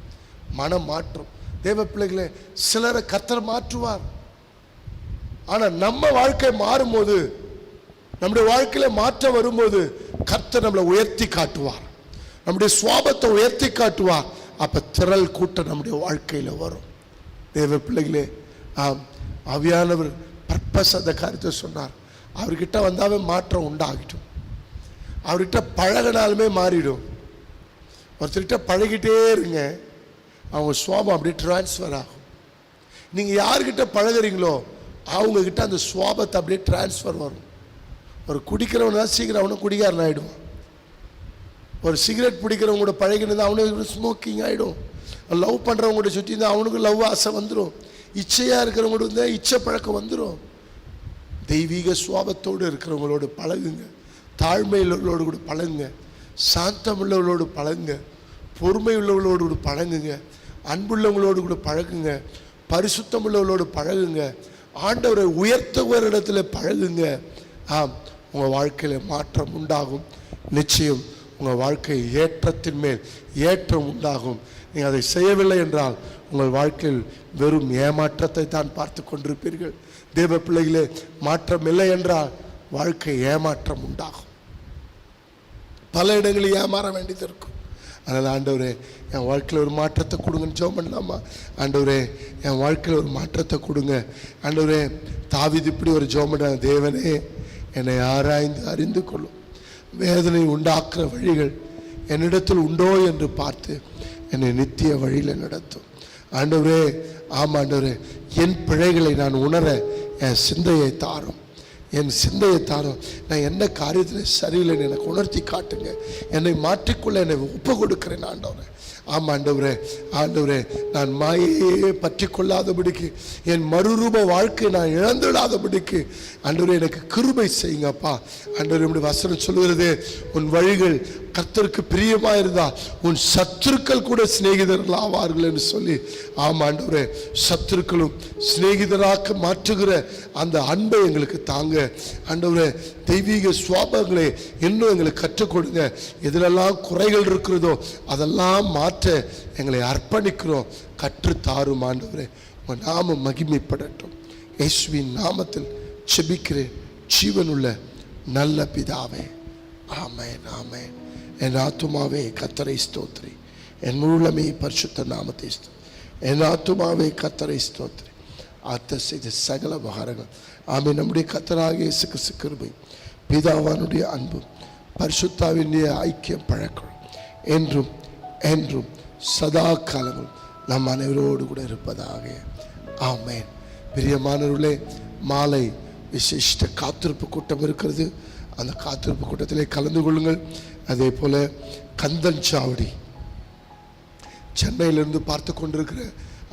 மனம் மாற்றம். தேவ பிள்ளைகளே, சிலரை கர்த்தர் மாற்றுவார். ஆனால் நம்ம வாழ்க்கை மாறும்போது, நம்முடைய வாழ்க்கையில் மாற்றம் வரும்போது கர்த்தர் நம்மளை உயர்த்தி காட்டுவார், நம்முடைய சுவாபத்தை உயர்த்தி காட்டுவார். அப்போ திரள் கூட்டம் நம்முடைய வாழ்க்கையில் வரும். தேவ பிள்ளைகளே, ஆவியானவர் பர்பஸ் அந்த காரியத்தை சொன்னார். அவர்கிட்ட வந்தாவே மாற்றம் உண்டாகிட்டும். அவர்கிட்ட பழகினாலுமே மாறிடும். ஒருத்தர்கிட்ட பழகிட்டே இருங்க, அவங்க சுவாபம் அப்படியே டிரான்ஸ்ஃபர் ஆகும். நீங்கள் யார்கிட்ட பழகிறீங்களோ அவங்கக்கிட்ட அந்த சுவாபத்தை அப்படியே டிரான்ஸ்ஃபர் வரும். ஒரு குடிக்கிறவனா சீக்கிரம் அவனும் குடிகாரன் ஆகிடுவான். ஒரு சிகரெட் பிடிக்கிறவங்க கூட பழகினது அவனுக்கு ஸ்மோக்கிங் ஆகிடும். லவ் பண்ணுறவங்க கூட சுற்றி இருந்தால் அவனுக்கு லவ் ஆசை வந்துடும். இச்சையாக இருக்கிறவங்க கூட இருந்தால் இச்சை பழக்கம் வந்துடும். தெய்வீக சுவாபத்தோடு இருக்கிறவங்களோடு பழகுங்க, தாழ்மை உள்ளவர்களோடு கூட பழகுங்க, சாந்தம் உள்ளவர்களோடு பழகுங்க, பொறுமை உள்ளவர்களோடு கூட பழகுங்க, அன்புள்ளவங்களோடு கூட பழகுங்க, பரிசுத்தம் உள்ளவர்களோடு பழகுங்க, ஆண்டவரை உயர்த்துகிற இடத்துல பழகுங்க. ஆம், உங்கள் வாழ்க்கையில் மாற்றம் உண்டாகும். நிச்சயம் உங்கள் வாழ்க்கை ஏற்றத்தின் மேல் ஏற்றம் உண்டாகும். நீங்கள் அதை செய்யவில்லை என்றால் உங்கள் வாழ்க்கையில் வெறும் ஏமாற்றத்தை தான் பார்த்து கொண்டிருப்பீர்கள். தேவ பிள்ளைகளே, மாற்றம் இல்லை என்றால் வாழ்க்கை ஏமாற்றம் உண்டாகும். பல இடங்களில் ஏமாற வேண்டியது இருக்கும். அதனால் ஆண்டவரே, என் வாழ்க்கையில் ஒரு மாற்றத்தை கொடுங்கன்னு ஜெபம் பண்ணலாமா? ஆண்டவரே, என் வாழ்க்கையில் ஒரு மாற்றத்தை கொடுங்க. ஆண்டவரே, தாவீது இப்படி ஒரு ஜெபம் பண்ணாங்க, தேவனே என்னை ஆராய்ந்து அறிந்து கொள்ளும், வேதனை உண்டாக்குற வழிகள் என்னிடத்தில் உண்டோ என்று பார்த்து என்னை நித்திய வழியில் நடத்தும். ஆண்டவரே, ஆமாம் ஆண்டவரே, என் பிழைகளை நான் உணர என் சிந்தையை தாரும், என் சிந்தையை தாரும். நான் என்ன காரியத்தில் சரியில்லைன்னு எனக்கு உணர்த்தி காட்டுங்க. என்னை மாற்றிக்கொள்ள என்னை ஒப்பு கொடுக்கிறேன் ஆண்டவரே. ஆமாம் ஆண்டவரே, ஆண்டவரே, நான் மாயையே பற்றி கொள்ளாதபடிக்கு, என் மறுரூப வாழ்க்கை நான் இழந்துடாதபடிக்கு ஆண்டவரே எனக்கு கிருபை செய்யுங்கப்பா. ஆண்டவரே, இப்படி வசனம் சொல்லுகிறது, உன் வழிகள் கர்த்தருக்கு பிரியமாக இருந்தால் உன் சத்துருக்கள் கூட சிநேகிதர்கள் ஆவார்கள் என்று சொல்லி. ஆமாம் ஆண்டவரே, சத்துருக்களும் சிநேகிதராக மாற்றுகிற அந்த அன்பை எங்களுக்கு தாங்க ஆண்டவரே. தெய்வீக சுவாபங்களை இன்னும் எங்களுக்கு கற்றுக் கொடுங்க. எதிலெல்லாம் குறைகள் இருக்கிறதோ அதெல்லாம் மாற்ற எங்களை அர்ப்பணிக்கிறோம். கற்றுத்தாரும் ஆண்டவரே. உங்கள் நாமம் மகிமைப்படட்டும். இயேசுவின் நாமத்தில் செபிக்கிறேன் ஜீவனுள்ள நல்ல பிதாவே, ஆமென், ஆமென். என் ஆத்துமாவே கர்த்தரை ஸ்தோத்திரி, என் முழுமே பரிசுத்த நாமத்தை ஸ்தோத்திரி. என் ஆத்துமாவே கர்த்தரை ஸ்தோத்திரி, ஆத்த செய்த சகல உபகாரங்கள். ஆமென். நம்முடைய கர்த்தராகிய இயேசு கிறிஸ்து கிருபை, பிதாவானுடைய அன்பு, பரிசுத்தாவினுடைய ஐக்கியம் பழக்கம் என்றும் என்றும் சதா காலங்களும் நம் அனைவரோடு கூட இருப்பதாக. ஆமென். பிரியமானவர்களே, மாலை விசிஷ்ட காத்திருப்பு கூட்டம் இருக்கிறது. அந்த காத்திருப்பு கூட்டத்திலே கலந்து கொள்ளுங்கள். அதே போல் கந்தன்சாவடி சென்னையிலிருந்து பார்த்து கொண்டிருக்கிற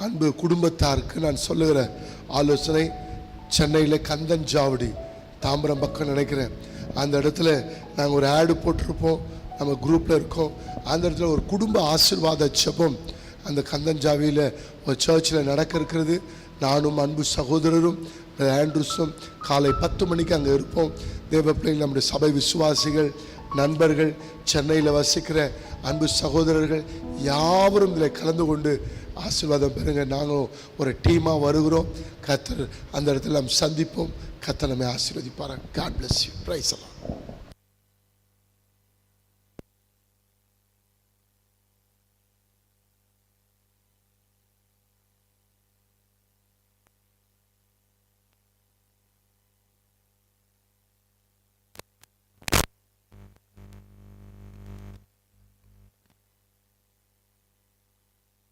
அன்பு குடும்பத்தாருக்கு நான் சொல்லுகிற ஆலோசனை, சென்னையில் கந்தன்சாவடி தாம்பரம் பக்கம் நினைக்கிறேன், அந்த இடத்துல நாங்கள் ஒரு ஆடு போட்டிருப்போம், நம்ம குரூப்பில் இருக்கோம். அந்த இடத்துல ஒரு குடும்ப ஆசீர்வாத ஜெபம் அந்த கந்தன்சாவடியில் ஒரு சர்ச்சில் நடக்க இருக்கிறது. நானும் அன்பு சகோதரரும் ஆண்ட்ரூஸும் காலை 10 மணிக்கு அங்கே இருப்போம். தேவ பிள்ளைகள், நம்முடைய சபை விசுவாசிகள், நண்பர்கள், சென்னையில் வசிக்கிற அன்பு சகோதரர்கள் யாவரும் இதில் கலந்து கொண்டு ஆசீர்வாதம் பெறுங்க. நாங்களும் ஒரு டீமாக வருகிறோம். கர்த்தர் அந்த இடத்துல நாம் சந்திப்போம். கர்த்தர் நம்மை ஆசீர்வதிப்பார். God bless you. Praise the Lord.